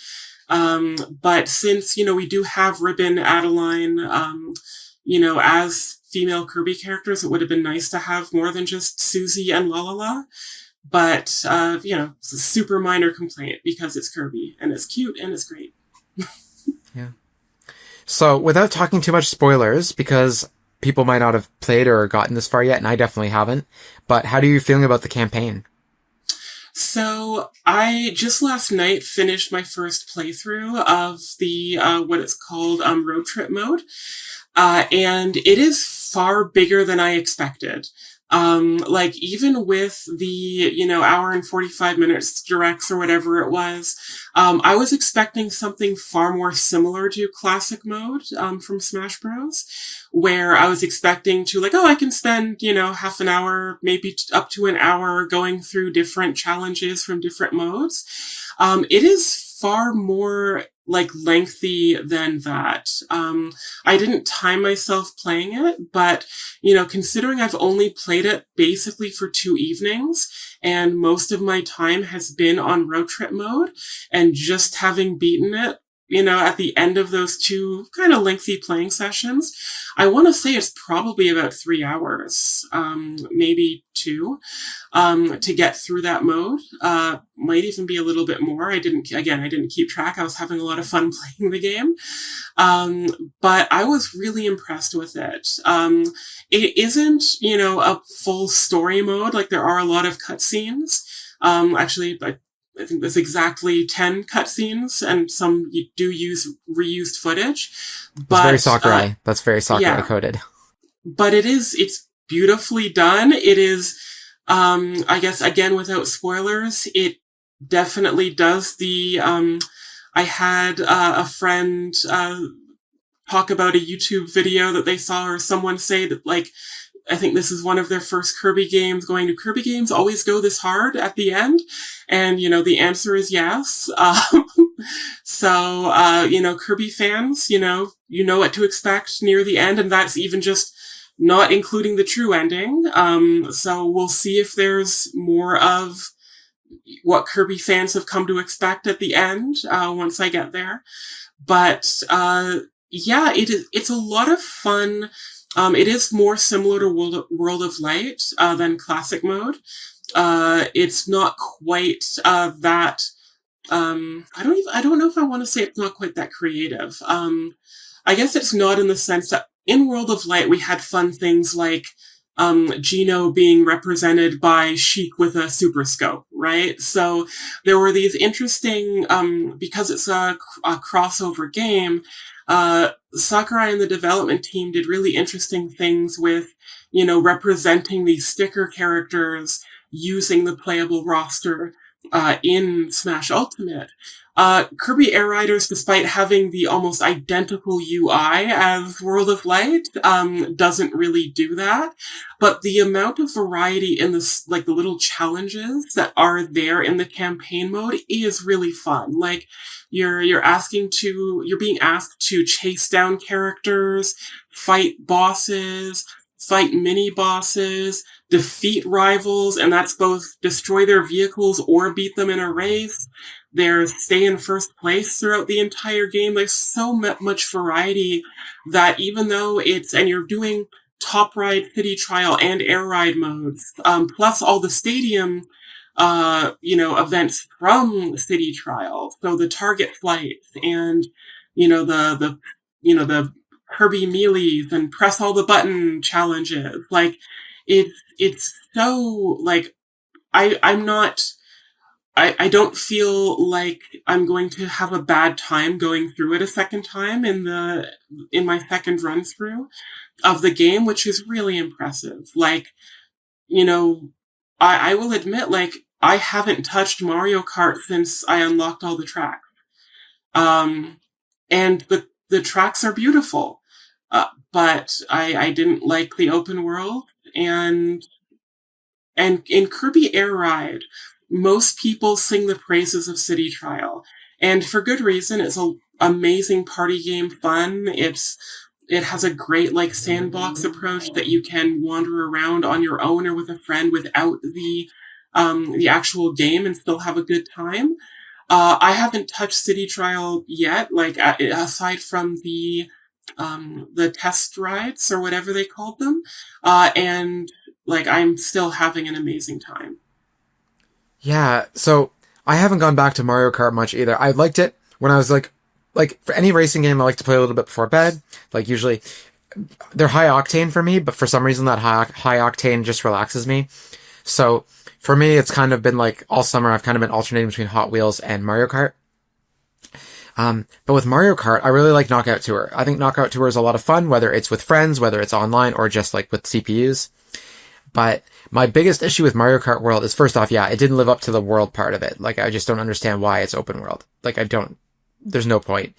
But since, we do have Ribbon, Adeline, as female Kirby characters, it would have been nice to have more than just Susie and Lalala. But, it's a super minor complaint because it's Kirby and it's cute and it's great. Yeah. So without talking too much spoilers, because people might not have played or gotten this far yet, and I definitely haven't, but how are you feeling about the campaign? So I just last night finished my first playthrough of the, what it's called, road trip mode. And it is far bigger than I expected. Like, even with the, hour and 45 minutes directs or whatever it was, I was expecting something far more similar to classic mode, from Smash Bros. Where I was expecting to, like, I can spend, half an hour, maybe up to an hour going through different challenges from different modes. It is far more, like, lengthy than that. I didn't time myself playing it, but, considering I've only played it basically for 2 evenings, and most of my time has been on road trip mode, and just having beaten it, at the end of those 2 kind of lengthy playing sessions, I want to say it's probably about 3 hours, maybe 2, to get through that mode. Might even be a little bit more. I didn't keep track. I was having a lot of fun playing the game. But I was really impressed with it. It isn't, a full story mode. Like, there are a lot of cutscenes. Actually, I think there's exactly 10 cutscenes, and some you do use reused footage. But That's very Sakurai. That's very Sakurai coded. But it's beautifully done. It is, I guess, again, without spoilers, it definitely does the, I had a friend talk about a YouTube video that they saw, or someone say that, like, I think this is one of their first Kirby games, going, do Kirby games always go this hard at the end? And, the answer is yes. So, Kirby fans, you know what to expect near the end, and that's even just not including the true ending. So we'll see if there's more of what Kirby fans have come to expect at the end, once I get there. But, yeah, it's a lot of fun. It is more similar to World of Light, than classic mode. It's not quite, that, I don't know if I want to say it's not quite that creative. I guess it's not in the sense that in World of Light, we had fun things like, Gino being represented by Sheik with a super scope, right? So there were these interesting, because it's a crossover game, Sakurai and the development team did really interesting things with, representing these sticker characters using the playable roster, in Smash Ultimate. Kirby Air Riders, despite having the almost identical UI as World of Light, doesn't really do that. But the amount of variety in this, like, the little challenges that are there in the campaign mode is really fun. Like, you're being asked to chase down characters, fight bosses, fight mini bosses, defeat rivals, and that's both destroy their vehicles or beat them in a race. There's stay in first place throughout the entire game. There's so much variety that even though and you're doing Top Ride, City Trial, and Air Ride modes, plus all the stadium, events from City Trial. So the target flights and, the Kirby melees and press all the button challenges. Like, it's so, like, I don't feel like I'm going to have a bad time going through it a second time in my second run through of the game, which is really impressive. Like, I will admit, like, I haven't touched Mario Kart since I unlocked all the tracks. And the tracks are beautiful. But I didn't like the open world, and in Kirby Air Ride, most people sing the praises of City Trial. And for good reason. It's an amazing party game fun. It has a great like sandbox approach that you can wander around on your own or with a friend without the actual game and still have a good time. I haven't touched City Trial yet, like aside from the test rides or whatever they called them, and like I'm still having an amazing time. Yeah, so I haven't gone back to Mario Kart much either. I liked it when I was like for any racing game, I like to play a little bit before bed. Like usually they're high octane for me, but for some reason that high octane just relaxes me. So for me, it's kind of been like all summer, I've kind of been alternating between Hot Wheels and Mario Kart. But with Mario Kart, I really like Knockout Tour. I think Knockout Tour is a lot of fun, whether it's with friends, whether it's online, or just like with CPUs. But my biggest issue with Mario Kart World is, first off, yeah, it didn't live up to the world part of it. Like, I just don't understand why it's open world. Like, there's no point.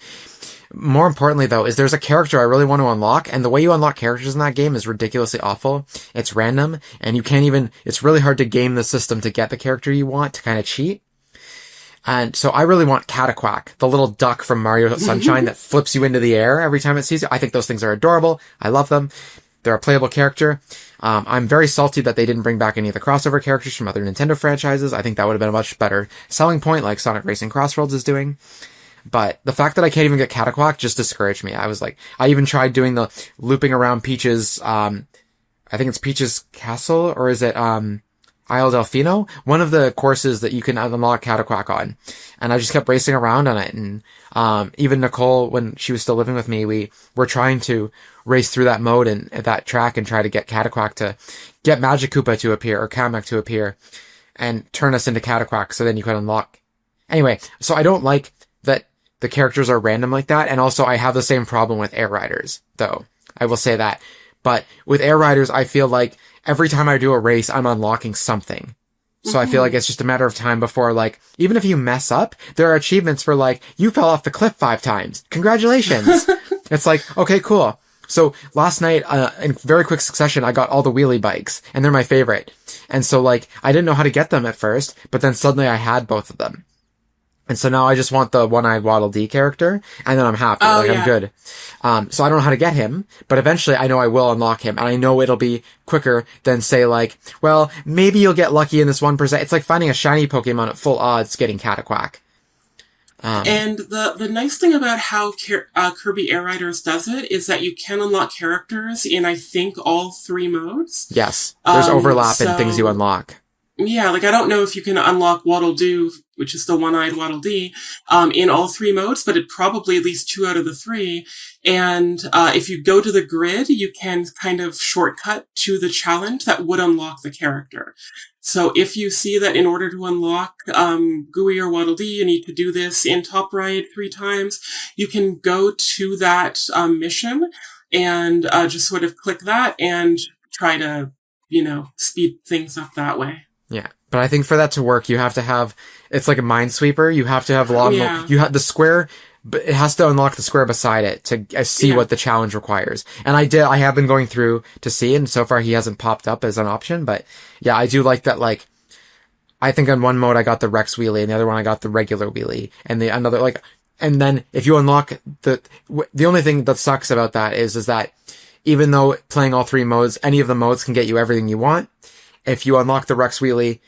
More importantly, though, is there's a character I really want to unlock, and the way you unlock characters in that game is ridiculously awful. It's random, and it's really hard to game the system to get the character you want to kind of cheat. And so I really want Cataquack, the little duck from Mario Sunshine that flips you into the air every time it sees you. I think those things are adorable. I love them. They're a playable character. I'm very salty that they didn't bring back any of the crossover characters from other Nintendo franchises. I think that would have been a much better selling point, like Sonic Racing Crossroads is doing. But the fact that I can't even get Cataquack just discouraged me. I was like, I even tried doing the looping around Peach's, I think it's Peach's Castle, or is it, Isle Delfino? One of the courses that you can unlock Cataquack on. And I just kept racing around on it. And, even Nicole, when she was still living with me, we were trying to race through that mode and that track and try to get Cataquack to get Magic Koopa to appear, or Kamek to appear, and turn us into Cataquack so then you could unlock. Anyway, so I don't like that the characters are random like that, and also I have the same problem with Air Riders, though. I will say that. But with Air Riders, I feel like every time I do a race, I'm unlocking something. So I feel like it's just a matter of time before, like, even if you mess up, there are achievements for, like, you fell off the cliff 5 times. Congratulations! It's like, okay, cool. So last night, in very quick succession, I got all the wheelie bikes, and they're my favorite. And so, like, I didn't know how to get them at first, but then suddenly I had both of them. And so now I just want the one-eyed Waddle Dee character, and then I'm happy. I'm good. So I don't know how to get him, but eventually I know I will unlock him, and I know it'll be quicker than, say, like, well, maybe you'll get lucky in this 1%. It's like finding a shiny Pokemon at full odds getting Cataquack. And the nice thing about how Kirby Air Riders does it is that you can unlock characters in, I think, all 3 modes. Yes. There's overlap in things you unlock. Yeah, like I don't know if you can unlock Waddle Doo, which is the one-eyed Waddle Dee, in all 3 modes, but it probably at least 2 out of the 3. And if you go to the grid, you can kind of shortcut to the challenge that would unlock the character. So if you see that in order to unlock Gooey or Waddle Dee, you need to do this in top right 3 times, you can go to that mission and just sort of click that and try to, speed things up that way. Yeah, but I think for that to work, you have to have, it's like a Minesweeper. You have to have you have the square, but it has to unlock the square beside it to see what the challenge requires. And I have been going through to see, and so far he hasn't popped up as an option, but yeah, I do like that, like, I think on one mode I got the Rex wheelie, and the other one I got the regular wheelie, and and then if you unlock the only thing that sucks about that is that even though playing all 3 modes, any of the modes can get you everything you want. If you unlock the Rex wheelie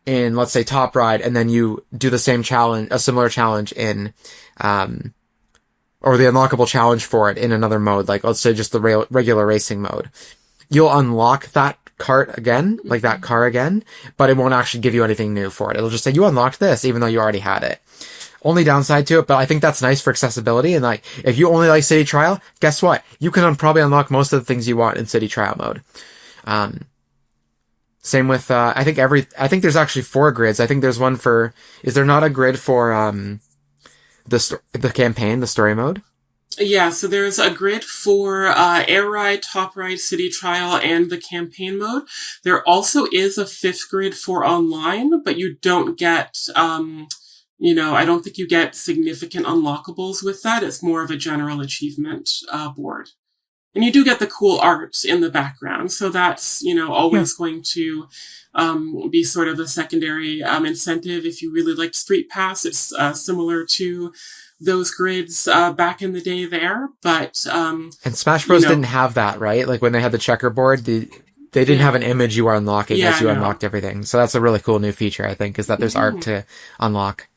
in, let's say, Top Ride, and then you do the same challenge, a similar challenge in, or the unlockable challenge for it in another mode, like let's say just the regular racing mode, you'll unlock that cart again, like that car again, but it won't actually give you anything new for it. It'll just say you unlocked this, even though you already had it. Only downside to it, but I think that's nice for accessibility. And like, if you only like City Trial, guess what? You can probably unlock most of the things you want in City Trial mode. Same with, I think there's actually 4 grids. I think there's one for, is there not a grid for, the campaign, the story mode? Yeah, so there's a grid for, Air Ride, Top Ride, City Trial, and the campaign mode. There also is a 5th grid for online, but you don't get, I don't think you get significant unlockables with that. It's more of a general achievement, board. And you do get the cool art in the background, so that's, Yeah. always going to be sort of a secondary incentive. If you really like Street Pass, it's similar to those grids back in the day there, but And Smash you Bros. know, Didn't have that, right? Like when they had the checkerboard, they didn't have yeah, an image you were unlocking yeah, as I you know. unlocked everything. So that's a really cool new feature, I think, is that there's art Mhm. to unlock.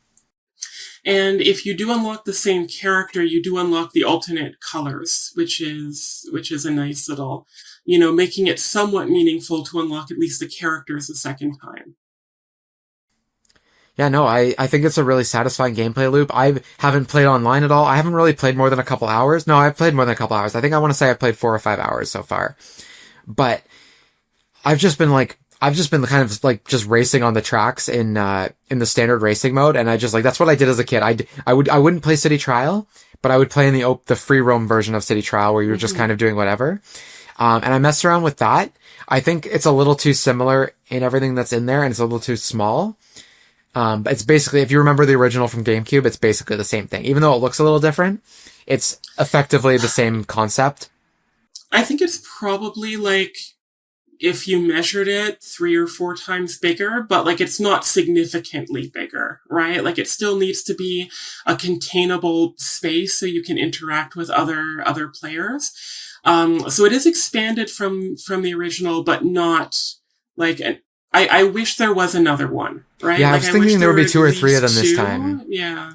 And if you do unlock the same character, you do unlock the alternate colors, which is a nice little, making it somewhat meaningful to unlock at least the characters a second time. Yeah, no, I think it's a really satisfying gameplay loop. I haven't played online at all. I haven't really played more than a couple hours. No, I've played more than a couple hours. I think I want to say I've played 4 or 5 hours so far. But I've just been kind of like just racing on the tracks in the standard racing mode, and I just like that's what I did as a kid. I wouldn't play City Trial, but I would play in the free roam version of City Trial where you're just Hmm. kind of doing whatever. And I messed around with that. I think it's a little too similar in everything that's in there, and it's a little too small. But it's basically, if you remember the original from GameCube, it's basically the same thing. Even though it looks a little different, it's effectively the same concept. I think it's probably like if you measured it 3 or 4 times bigger, but like it's not significantly bigger, right? Like it still needs to be a containable space so you can interact with other players. So it is expanded from the original, but not like an. I wish there was another one, right? Yeah, I Like was I wish thinking there there would were be at two or three of them least this time, two. Yeah.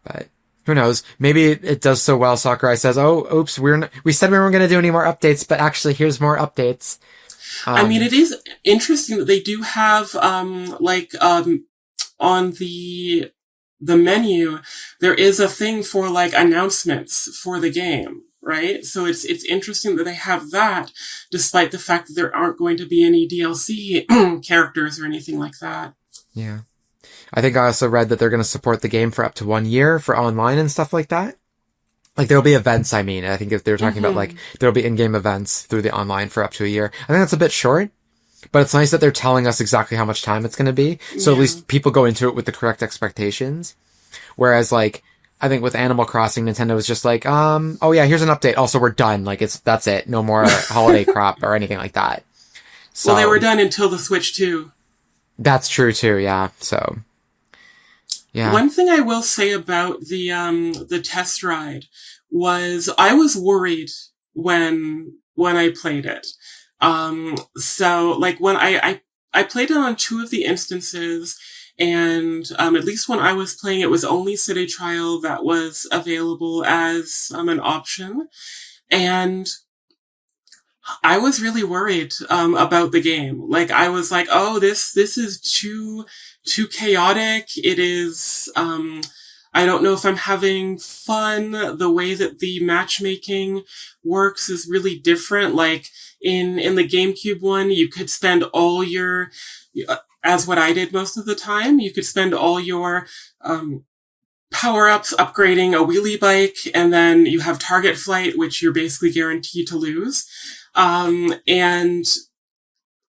but who knows? Maybe it does so well. Sakurai says, "Oh, oops, we said we weren't going to do any more updates, but actually, here's more updates." I mean, Um, it is interesting that they do have on the menu, there is a thing for like announcements for the game, right? So it's interesting that they have that, despite the fact that there aren't going to be any DLC characters or anything like that. yeah, I think I also read that they're going to support the game for up to 1 year for online and stuff like that. Like there'll be events. I mean, I think if they're talking about like Hmm. there'll be in-game events through the online for up to a year. I think that's a bit short. But it's nice that they're telling us exactly how much time it's going to be. So at Yeah. least people go into it with the correct expectations. Whereas like, I think with Animal Crossing, Nintendo was just like, oh yeah, here's an update. Also, we're done. Like that's it. No more holiday crop or anything like that. Well, they were So done until the Switch 2. that's true too. Yeah. So yeah. One thing I will say about the test ride was I was worried when I played it. So like when I played it on two of the instances, and at least when I was playing, it was only City Trial that was available as an option, and I was really worried about the game. Like I was like, oh, this is too chaotic. It is. I don't know if I'm having fun. The way that the matchmaking works is really different. Like in the GameCube one, you could spend all your, as what I did most of the time, you could spend all your power ups upgrading a wheelie bike, and then you have target flight, which you're basically guaranteed to lose. And,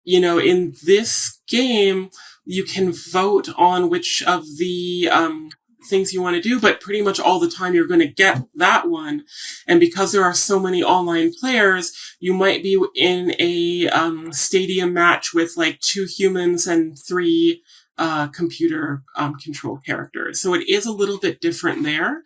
in this game, you can vote on which of the things you want to do, but pretty much all the time you're going to get that one. And because there are so many online players, you might be in a stadium match with like two humans and three computer control characters. So it is a little bit different there.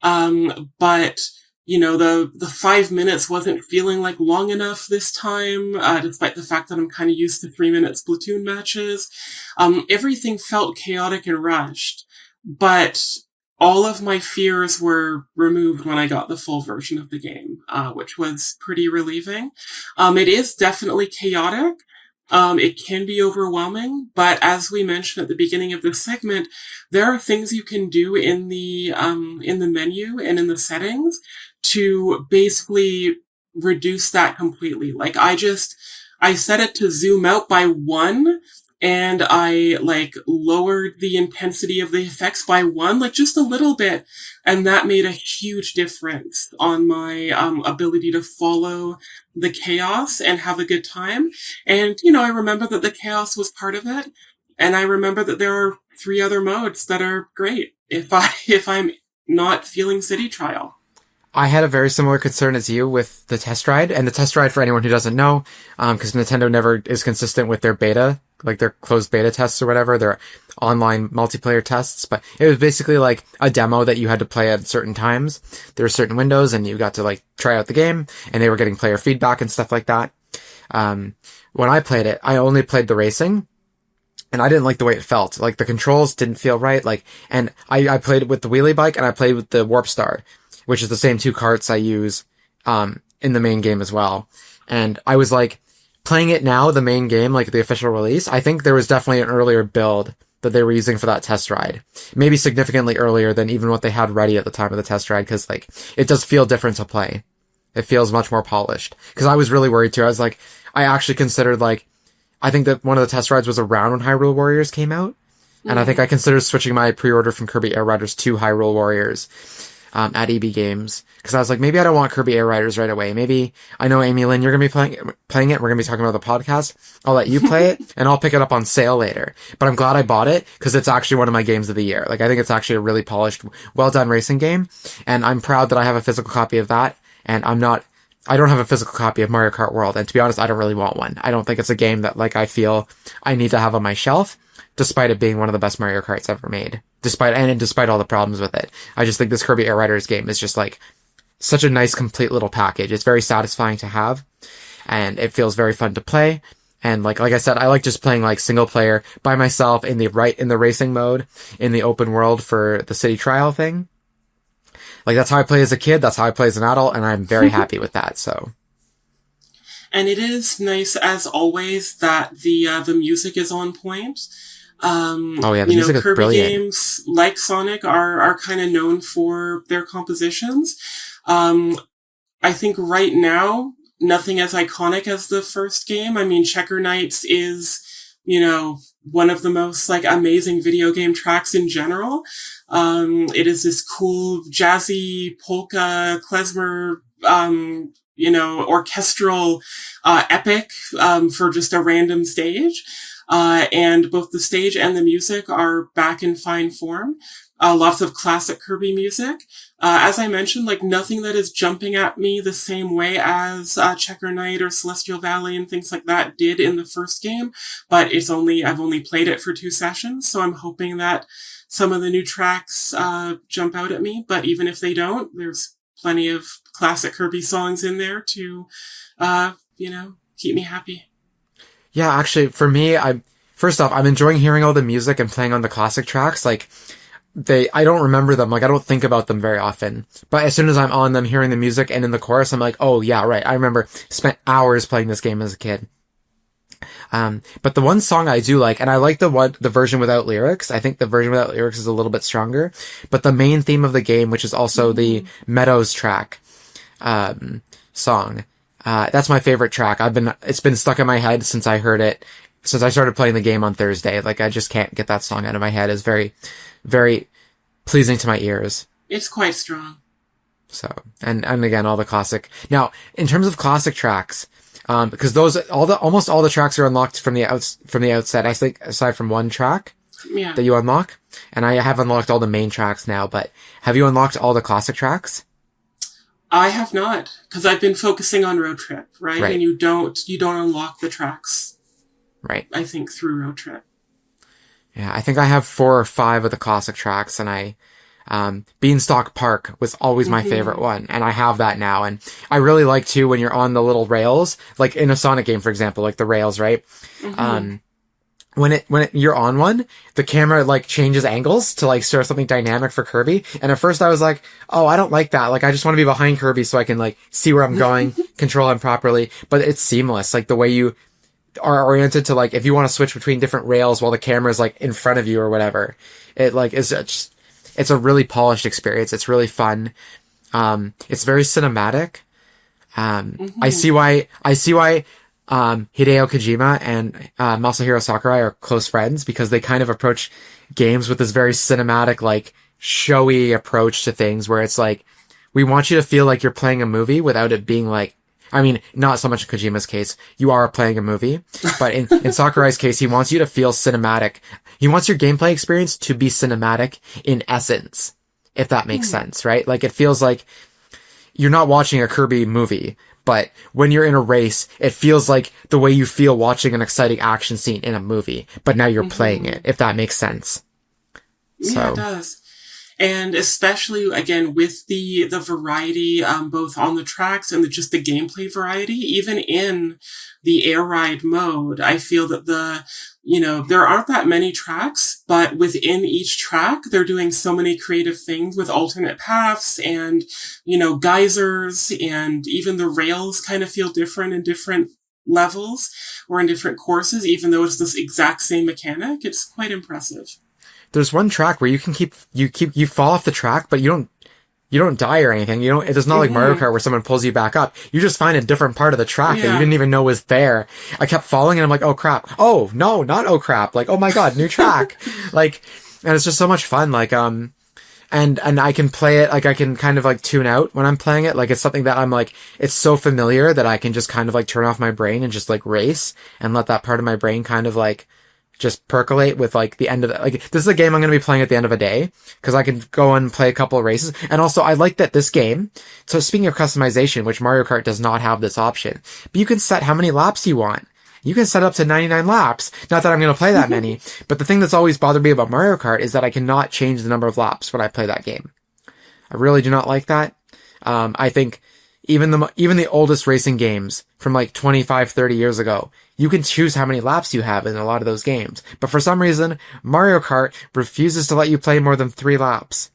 But the 5 minutes wasn't feeling like long enough this time, despite the fact that I'm kind of used to 3 minute Splatoon matches. Everything felt chaotic and rushed, but all of my fears were removed when I got the full version of the game, which was pretty relieving. It is definitely chaotic. It can be overwhelming, but as we mentioned at the beginning of this segment, there are things you can do in the menu and in the settings to basically reduce that completely. Like I set it to zoom out by 1, and I like lowered the intensity of the effects by 1, like just a little bit. And that made a huge difference on my ability to follow the chaos and have a good time. And, I remember that the chaos was part of it. And I remember that there are 3 other modes that are great if I'm not feeling City Trial. I had a very similar concern as you with the test ride, and the test ride, for anyone who doesn't know, because Nintendo never is consistent with their beta, like their closed beta tests or whatever, their online multiplayer tests, but it was basically like a demo that you had to play at certain times. There were certain windows and you got to like try out the game, and they were getting player feedback and stuff like that. When I played it, I only played the racing, and I didn't like the way it felt. Like the controls didn't feel right, and I played it with the wheelie bike and I played with the Warp Star, which is the same two carts I use, in the main game as well. And I was like, playing it now, the main game, like the official release, I think there was definitely an earlier build that they were using for that test ride. Maybe significantly earlier than even what they had ready at the time of the test ride, because like, it does feel different to play. It feels much more polished. Because I was really worried too. I was like, I actually considered like, I think that one of the test rides was around when Hyrule Warriors came out. And I think I considered switching my pre-order from Kirby Air Riders to Hyrule Warriors at EB Games. Because I was like, maybe I don't want Kirby Air Riders right away. Maybe, I know, Amy-Lynn, you're going to be playing it. We're going to be talking about the podcast. I'll let you play it, and I'll pick it up on sale later. But I'm glad I bought it, because it's actually one of my games of the year. Like, I think it's actually a really polished, well-done racing game. And I'm proud that I have a physical copy of that. And I don't have a physical copy of Mario Kart World. And to be honest, I don't really want one. I don't think it's a game that, like, I feel I need to have on my shelf, despite it being one of the best Mario Karts ever made. Despite all the problems with it. I just think this Kirby Air Riders game is just, like, such a nice, complete little package. It's very satisfying to have, and it feels very fun to play. And like I said, I like just playing, like, single player by myself in the racing mode, in the open world for the city trial thing. Like, that's how I play as a kid, that's how I play as an adult, and I'm very happy with that, so. And it is nice, as always, that the music is on point. The music is Kirby brilliant. games, like Sonic, are kind of known for their compositions. I think right now, nothing as iconic as the first game. I mean, Checker Knights is, one of the most, like, amazing video game tracks in general. It is this cool, jazzy, polka, klezmer, orchestral, epic, for just a random stage. And both the stage and the music are back in fine form. Lots of classic Kirby music. As I mentioned, like, nothing that is jumping at me the same way as Checker Knight or Celestial Valley and things like that did in the first game. But I've only played it for 2 sessions, so I'm hoping that some of the new tracks jump out at me. But even if they don't, there's plenty of classic Kirby songs in there to, keep me happy. Yeah, actually, for me, first off, I'm enjoying hearing all the music and playing on the classic tracks. Like, I don't remember them. Like, I don't think about them very often. But as soon as I'm on them, hearing the music and in the chorus, I'm like, oh yeah, right. I remember spent hours playing this game as a kid. But the one song I do like, and I like the version without lyrics. I think the version without lyrics is a little bit stronger. But the main theme of the game, which is also the Meadows track, song, that's my favorite track. It's been stuck in my head since I heard it, since I started playing the game on Thursday. Like, I just can't get that song out of my head. It's very, very pleasing to my ears. It's quite strong. So, and again, all the classic. Now, in terms of classic tracks, because almost all the tracks are unlocked from the outset. I think, aside from one track that you unlock, and I have unlocked all the main tracks now. But have you unlocked all the classic tracks? I have not, because I've been focusing on Road Trip, right? And you don't unlock the tracks, right? I think through Road Trip. Yeah, I think I have 4 or 5 of the classic tracks, and Beanstalk Park was always my favorite one, and I have that now. And I really like too when you're on the little rails, like in a Sonic game, for example, like the rails, right? When you're on one, the camera like changes angles to like show something dynamic for Kirby. And at first I was like, oh, I don't like that. Like, I just want to be behind Kirby so I can like see where I'm going, control him properly. But it's seamless. Like, the way you are oriented to, like, if you want to switch between different rails while the camera is like in front of you or whatever, it like is just, it's a really polished experience. It's really fun. It's very cinematic. I see why Hideo Kojima and Masahiro Sakurai are close friends, because they kind of approach games with this very cinematic, like, showy approach to things, where it's like, we want you to feel like you're playing a movie without it being like, I mean, not so much in Kojima's case, you are playing a movie, but in Sakurai's case, he wants you to feel cinematic. He wants your gameplay experience to be cinematic in essence, if that makes sense, right? Like, it feels like you're not watching a Kirby movie, but when you're in a race, it feels like the way you feel watching an exciting action scene in a movie, but now you're playing it, if that makes sense. Yeah, it does. And especially, again, with the variety, both on the tracks and just the gameplay variety, even in the air ride mode, I feel that there aren't that many tracks, but within each track, they're doing so many creative things with alternate paths and, geysers, and even the rails kind of feel different in different levels or in different courses, even though it's this exact same mechanic. It's quite impressive. There's one track where you fall off the track, but you don't die or anything. It's not like Mario Kart where someone pulls you back up. You just find a different part of the track that you didn't even know was there. I kept falling and I'm like, oh crap. Oh, no, not oh crap. Like, oh my God, new track. Like, and it's just so much fun. Like, and I can play it, like I can kind of like tune out when I'm playing it. Like it's something that I'm like, it's so familiar that I can just kind of like turn off my brain and just like race and let that part of my brain kind of like just percolate with like the end of it. Like this is a game I'm going to be playing at the end of a day because I can go and play a couple of races. And also I like that this game. So speaking of customization, which Mario Kart does not have this option, but you can set how many laps you want. You can set up to 99 laps. Not that I'm going to play that many, but the thing that's always bothered me about Mario Kart is that I cannot change the number of laps when I play that game. I really do not like that. I think even the oldest racing games from like 25, 30 years ago, you can choose how many laps you have in a lot of those games. But for some reason, Mario Kart refuses to let you play more than 3 laps.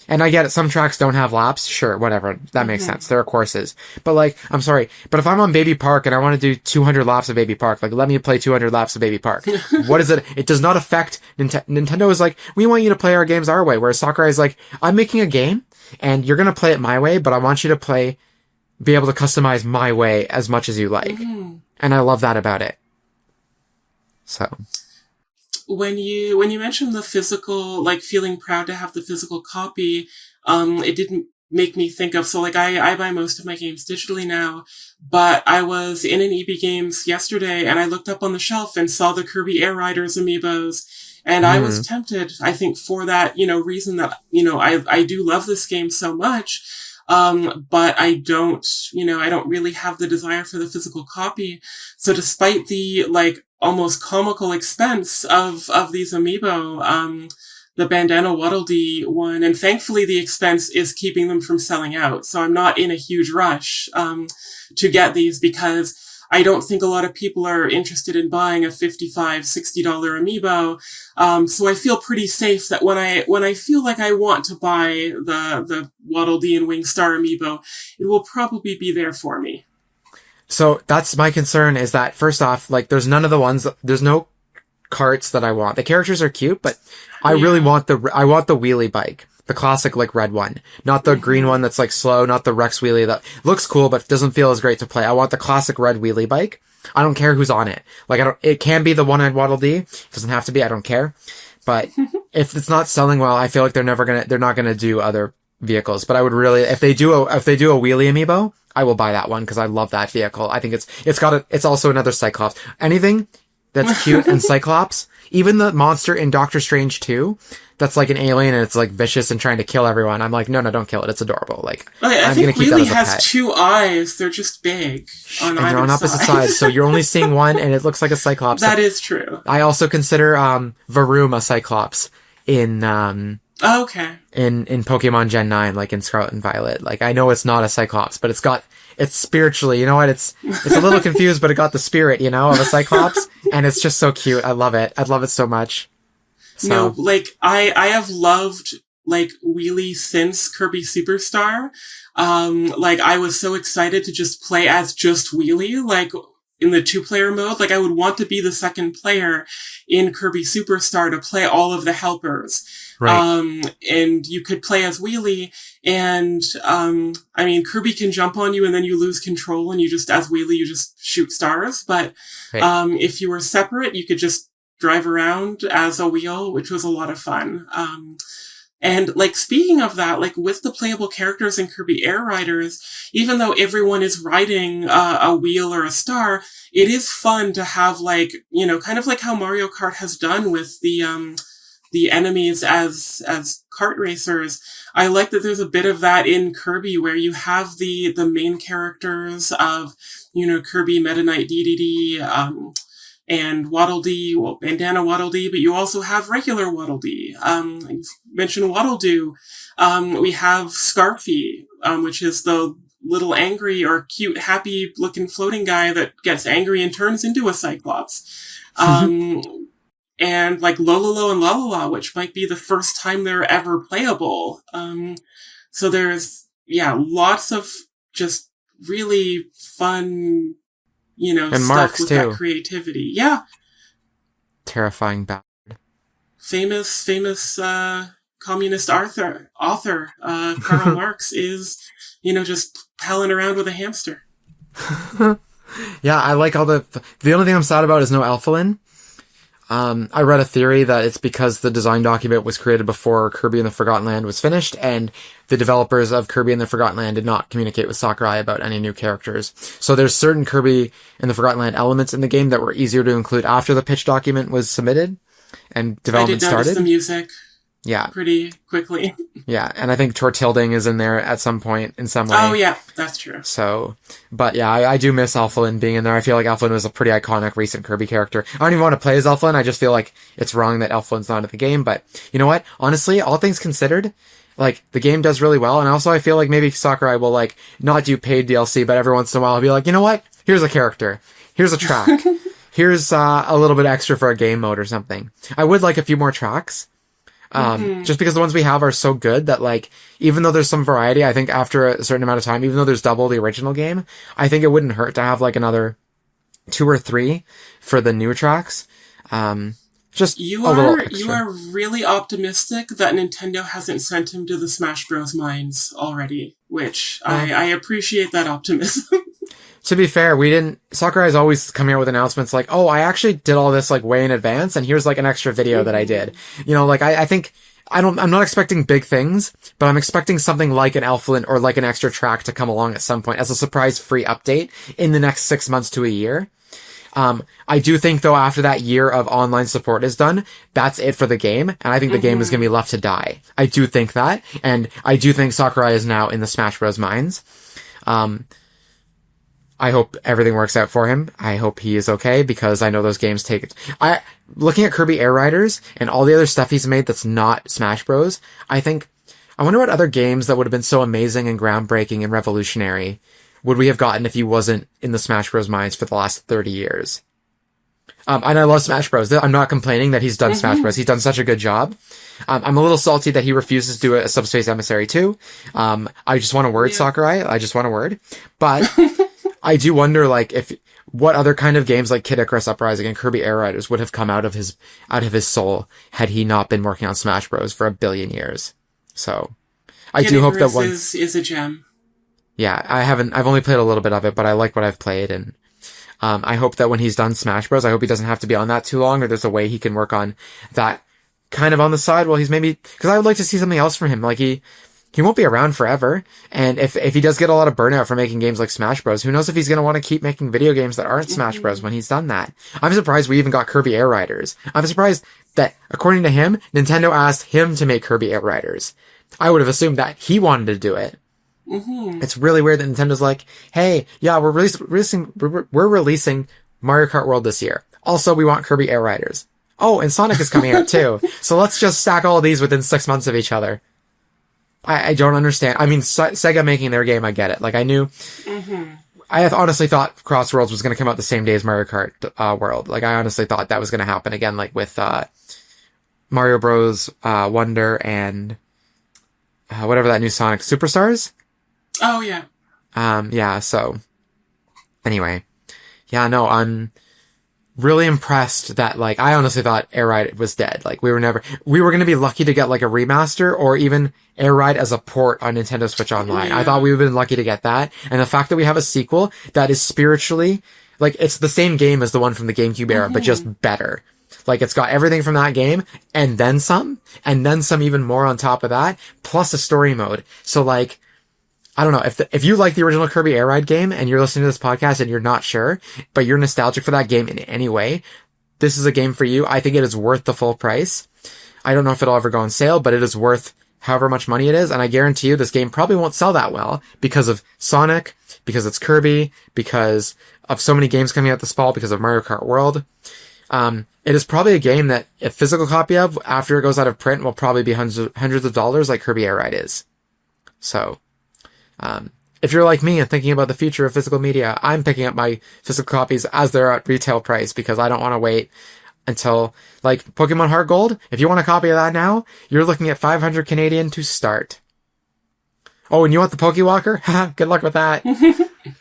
And I get it, some tracks don't have laps. Sure, whatever. That makes sense. There are courses. But like, I'm sorry, but if I'm on Baby Park and I want to do 200 laps of Baby Park, like let me play 200 laps of Baby Park. What is it? It does not affect Nintendo is like, we want you to play our games our way. Whereas Sakurai is like, I'm making a game and you're going to play it my way, but I want you to be able to customize my way as much as you like. And I love that about it. So. When you mentioned the physical, like feeling proud to have the physical copy, it didn't make me think of, so like I buy most of my games digitally now, but I was in an EB Games yesterday and I looked up on the shelf and saw the Kirby Air Riders amiibos. And I was tempted, I think, for that, reason that, I do love this game so much. But I don't really have the desire for the physical copy. So despite the, like, almost comical expense of these amiibo, the Bandana Waddle Dee one, and thankfully the expense is keeping them from selling out. So I'm not in a huge rush, to get these because I don't think a lot of people are interested in buying a $55, $60 amiibo. So I feel pretty safe that when I feel like I want to buy the Waddle Dee and Wingstar amiibo, it will probably be there for me. So that's my concern is that first off, like there's no carts that I want. The characters are cute, but I really want the wheelie bike. The classic, like, red one. Not the green one that's, like, slow, not the Rex wheelie that looks cool but doesn't feel as great to play. I want the classic red wheelie bike. I don't care who's on it. Like, it can be the one-eyed Waddle Dee. It doesn't have to be, I don't care. But if it's not selling well, I feel like they're not gonna do other vehicles. But I would really, if they do a wheelie amiibo, I will buy that one because I love that vehicle. I think it's also another Cyclops. Anything that's cute and Cyclops, even the monster in Doctor Strange 2, that's like an alien and it's like vicious and trying to kill everyone. I'm like, no, don't kill it. It's adorable. Like, I think Wheelie has 2 eyes. They're just big and they're on opposite sides. So you're only seeing one and it looks like a Cyclops. That is true. I also consider, Varum a Cyclops in Pokemon Gen 9, like in Scarlet and Violet. Like, I know it's not a Cyclops, but it's spiritually, you know what? It's a little confused, but it got the spirit, of a Cyclops. And it's just so cute. I love it. I love it so much. So. No, like, I have loved, like, Wheelie since Kirby Superstar. Like, I was so excited to just play as just Wheelie, like, in the 2-player mode. Like, I would want to be the second player in Kirby Superstar to play all of the helpers. Right. And you could play as Wheelie, and, Kirby can jump on you and then you lose control and as Wheelie, you just shoot stars. But, if you were separate, you could just drive around as a wheel, which was a lot of fun. And like, speaking of that, like with the playable characters in Kirby Air Riders, even though everyone is riding a wheel or a star, it is fun to have like, kind of like how Mario Kart has done with the the enemies as kart racers. I like that there's a bit of that in Kirby where you have the main characters of, Kirby, Meta Knight, DDD, and Waddle Dee, Bandana Waddle Dee, but you also have regular Waddle Dee. You've mentioned Waddle Doo. We have Scarfy, which is the little angry or cute, happy looking floating guy that gets angry and turns into a Cyclops. And like Lololo and Lalala, which might be the first time they're ever playable. So there's, lots of just really fun, and stuff Marks with too. that creativity. Yeah. Terrifying bad. Famous, communist author, Karl Marx is, just palling around with a hamster. Yeah, I like all the only thing I'm sad about is no Alphalin. I read a theory that it's because the design document was created before Kirby and the Forgotten Land was finished, and the developers of Kirby and the Forgotten Land did not communicate with Sakurai about any new characters. So there's certain Kirby and the Forgotten Land elements in the game that were easier to include after the pitch document was submitted and development started. I did notice the music. Yeah. Pretty quickly. Yeah, and I think Tortilding is in there at some point in some way. Oh, yeah, that's true. So, but yeah, I do miss Alphalin being in there. I feel like Alphalin was a pretty iconic recent Kirby character. I don't even want to play as Alphalin. I just feel like it's wrong that Alphalin's not in the game. But you know what? Honestly, all things considered, like, the game does really well. And also I feel like maybe Sakurai will, like, not do paid DLC, but every once in a while he'll be like, you know what? Here's a character. Here's a track. Here's a little bit extra for a game mode or something. I would like a few more tracks. Just because the ones we have are so good that, like, even though there's some variety, I think after a certain amount of time, even though there's double the original game, I think it wouldn't hurt to have, like, another 2 or 3 for the new tracks. Just you a little extra. You are really optimistic that Nintendo hasn't sent him to the Smash Bros. Mines already, which I appreciate that optimism. To be fair, Sakurai's always coming out with announcements like, oh, I actually did all this, like, way in advance, and here's, like, an extra video that I did. Like, I think, I'm not expecting big things, but I'm expecting something like an Alphalin or like an extra track to come along at some point as a surprise free update in the next 6 months to a year. I do think, though, after that year of online support is done, that's it for the game, and I think the game is going to be left to die. I do think that, and I do think Sakurai is now in the Smash Bros. Mines. I hope everything works out for him. I hope he is okay, because I know those games looking at Kirby Air Riders and all the other stuff he's made that's not Smash Bros, I wonder what other games that would have been so amazing and groundbreaking and revolutionary would we have gotten if he wasn't in the Smash Bros. Mines for the last 30 years. And I love Smash Bros. I'm not complaining that he's done Smash Bros. He's done such a good job. I'm a little salty that he refuses to do a Subspace Emissary 2. I just want a word, Sakurai. I just want a word. But I do wonder, like, what other kind of games like Kid Icarus Uprising and Kirby Air Riders would have come out of his soul had he not been working on Smash Bros. For 1 billion years. So, I do hope that once is a gem. Yeah, I've only played a little bit of it, but I like what I've played, and I hope that when he's done Smash Bros, I hope he doesn't have to be on that too long, or there's a way he can work on that kind of on the side while he's because I would like to see something else from him. Like, he won't be around forever, and if he does get a lot of burnout from making games like Smash Bros, who knows if he's going to want to keep making video games that aren't Smash Bros when he's done that. I'm surprised we even got Kirby Air Riders. I'm surprised that, according to him, Nintendo asked him to make Kirby Air Riders. I would have assumed that he wanted to do it. It's really weird that Nintendo's like, hey, yeah, we're releasing Mario Kart World this year. Also, we want Kirby Air Riders. Oh, and Sonic is coming out too. So let's just stack all of these within 6 months of each other. I don't understand. I mean, Sega making their game, I get it. Like, I knew... I honestly thought Crossworlds was going to come out the same day as Mario Kart World. Like, I honestly thought that was going to happen again, like with Mario Bros. Wonder and whatever that new Sonic Superstars. Oh, yeah. Yeah, so... Anyway. Yeah, no, I'm really impressed that, like, I honestly thought Air Ride was dead. Like, we were going to be lucky to get, like, a remaster or even Air Ride as a port on Nintendo Switch Online. I thought we would have been lucky to get that. And the fact that we have a sequel that is spiritually, like, it's the same game as the one from the GameCube era, but just better. Like, it's got everything from that game, and then some even more on top of that, plus a story mode. So, like, I don't know, if you like the original Kirby Air Ride game and you're listening to this podcast and you're not sure, but you're nostalgic for that game in any way, this is a game for you. I think it is worth the full price. I don't know if it'll ever go on sale, but it is worth however much money it is. And I guarantee you this game probably won't sell that well because of Sonic, because it's Kirby, because of so many games coming out this fall, because of Mario Kart World. It is probably a game that a physical copy of, after it goes out of print, will probably be hundreds of dollars like Kirby Air Ride is. So, if you're like me and thinking about the future of physical media, I'm picking up my physical copies as they're at retail price because I don't want to wait until, like, Pokemon Heart Gold. If you want a copy of that now, you're looking at 500 Canadian to start. Oh, and you want the Pokewalker? Good luck with that.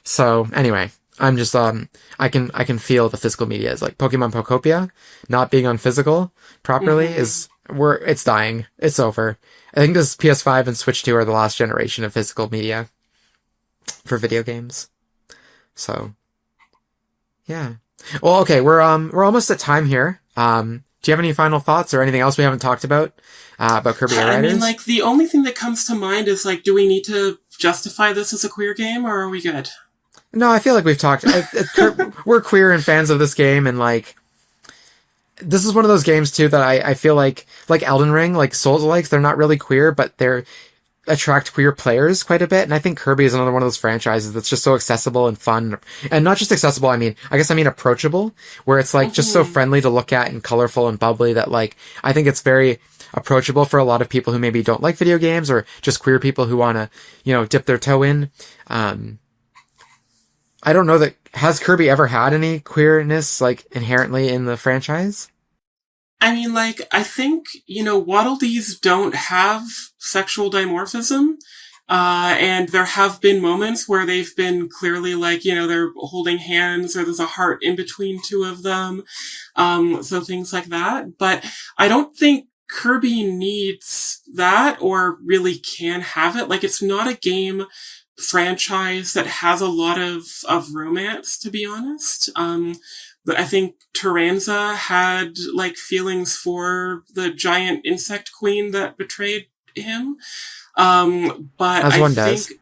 So, anyway, I'm just, I can feel the physical media is like Pokemon Pokopia not being on physical properly it's dying. It's over. I think this PS5 and Switch 2 are the last generation of physical media for video games. So, yeah. Well, okay, we're almost at time here. Do you have any final thoughts or anything else we haven't talked about Kirby Air Riders? I mean, like, the only thing that comes to mind is, like, do we need to justify this as a queer game, or are we good? No, I feel like we've talked. We're queer and fans of this game, and, like, this is one of those games, too, that I feel like Elden Ring, like Souls-likes, they're not really queer, but they're attract queer players quite a bit. And I think Kirby is another one of those franchises that's just so accessible and fun. And not just accessible, I mean approachable, where it's like just so friendly to look at and colorful and bubbly that, like, I think it's very approachable for a lot of people who maybe don't like video games or just queer people who want to, dip their toe in. I don't know has Kirby ever had any queerness, like, inherently in the franchise? I mean, like, I think, Waddle Dees don't have sexual dimorphism, and there have been moments where they've been clearly, like, they're holding hands or there's a heart in between two of them, so things like that. But I don't think Kirby needs that or really can have it. Like, it's not a game franchise that has a lot of romance, to be honest. But I think Taranza had, like, feelings for the giant insect queen that betrayed him. But as one does. does.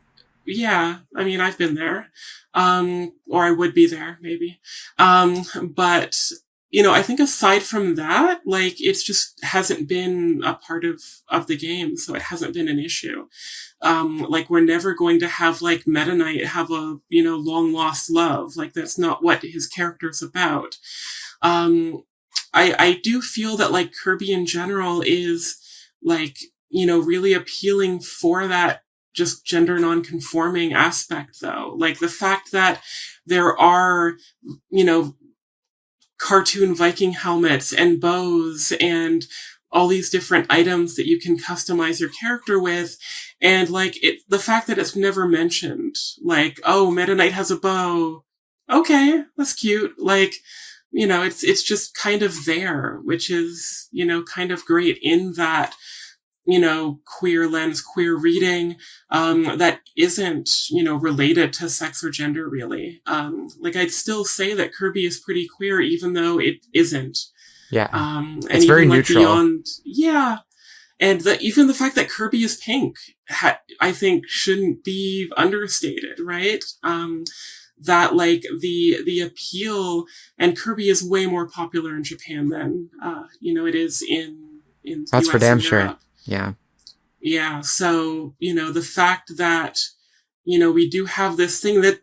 Yeah, I mean, I've been there. Or I would be there, maybe. But, I think aside from that, like, it's just hasn't been a part of the game, so it hasn't been an issue. Like, we're never going to have, like, Meta Knight have a, long lost love. Like, that's not what his character's about. I do feel that, like, Kirby in general is, like, really appealing for that just gender non-conforming aspect, though. Like, the fact that there are, cartoon Viking helmets and bows and all these different items that you can customize your character with. And, like, the fact that it's never mentioned, like, oh, Meta Knight has a bow. Okay, that's cute. Like, it's just kind of there, which is, kind of great in that, queer lens, queer reading, that isn't, related to sex or gender, really. Like, I'd still say that Kirby is pretty queer, even though it isn't. Yeah. And it's very neutral. And even the fact that Kirby is pink, I think shouldn't be understated, right? That, like, the appeal, and Kirby is way more popular in Japan than, it is in That's US for damn and sure. Europe. Yeah. Yeah. So, the fact that, we do have this thing that,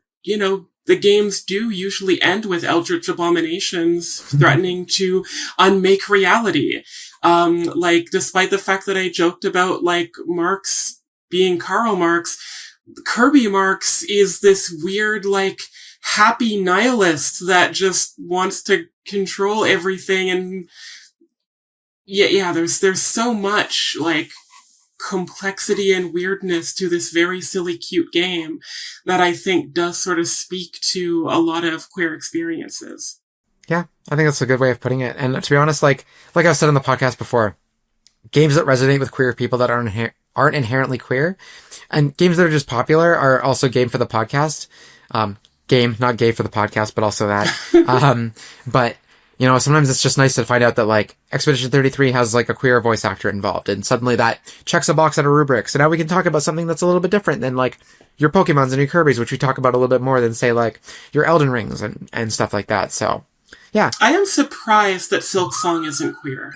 the games do usually end with eldritch abominations threatening to unmake reality. Like, despite the fact that I joked about, like, Marx being Karl Marx, Kirby Marx is this weird, like, happy nihilist that just wants to control everything. And yeah, there's so much, like, complexity and weirdness to this very silly, cute game that I think does sort of speak to a lot of queer experiences. Yeah, I think that's a good way of putting it. And to be honest, like I've said on the podcast before, games that resonate with queer people that aren't inherently queer, and games that are just popular are also game for the podcast. Game, not gay for the podcast, but also that. But, sometimes it's just nice to find out that, like, Expedition 33 has, like, a queer voice actor involved, and suddenly that checks a box out of rubric. So now we can talk about something that's a little bit different than, like, your Pokemons and your Kirbys, which we talk about a little bit more than, say, like, your Elden Rings and stuff like that. So, yeah. I am surprised that Silk Song isn't queer.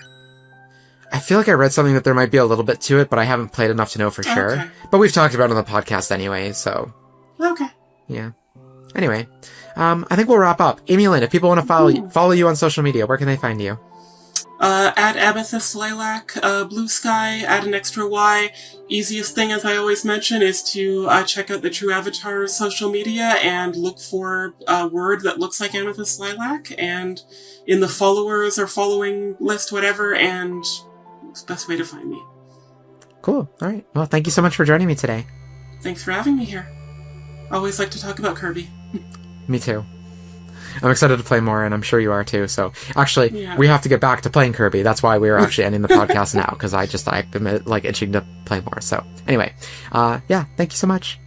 I feel like I read something that there might be a little bit to it, but I haven't played enough to know for sure. Okay. But we've talked about it on the podcast anyway, so... Okay. Yeah. Anyway, I think we'll wrap up. Amy-Lynn, if people want to follow you on social media, where can they find you? At Amethyst Lilac, Blue Sky, add an extra Y. Easiest thing, as I always mention, is to check out the True Avatar's social media and look for a word that looks like Amethyst Lilac, and in the followers or following list, whatever, and it's the best way to find me. Cool. All right. Well, thank you so much for joining me today. Thanks for having me here. Always like to talk about Kirby. Me too. I'm excited to play more, and I'm sure you are too. So, actually, we have to get back to playing Kirby. That's why we were actually ending the podcast now, because I've been like itching to play more. So, anyway, yeah, thank you so much.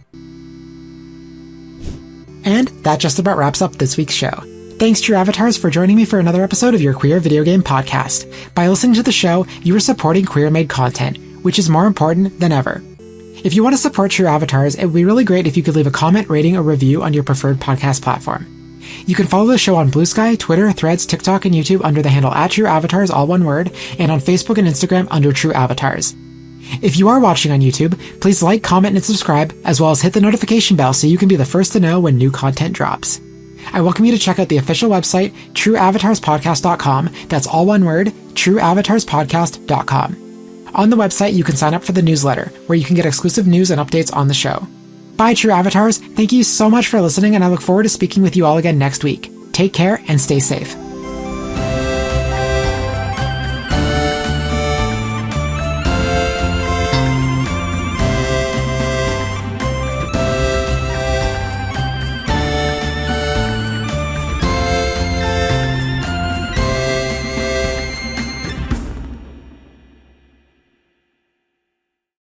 And that just about wraps up this week's show. Thanks, True Avatars, for joining me for another episode of your Queer Video Game Podcast. By listening to the show, you are supporting queer-made content, which is more important than ever. If you want to support True Avatars, it would be really great if you could leave a comment, rating, or review on your preferred podcast platform. You can follow the show on Blue Sky, Twitter, Threads, TikTok, and YouTube under the handle @TrueAvatars, all one word, and on Facebook and Instagram under True Avatars. If you are watching on YouTube, please like, comment, and subscribe, as well as hit the notification bell so you can be the first to know when new content drops. I welcome you to check out the official website, trueavatarspodcast.com. That's all one word, trueavatarspodcast.com. On the website, you can sign up for the newsletter, where you can get exclusive news and updates on the show. Bye, True Avatars. Thank you so much for listening, and I look forward to speaking with you all again next week. Take care and stay safe.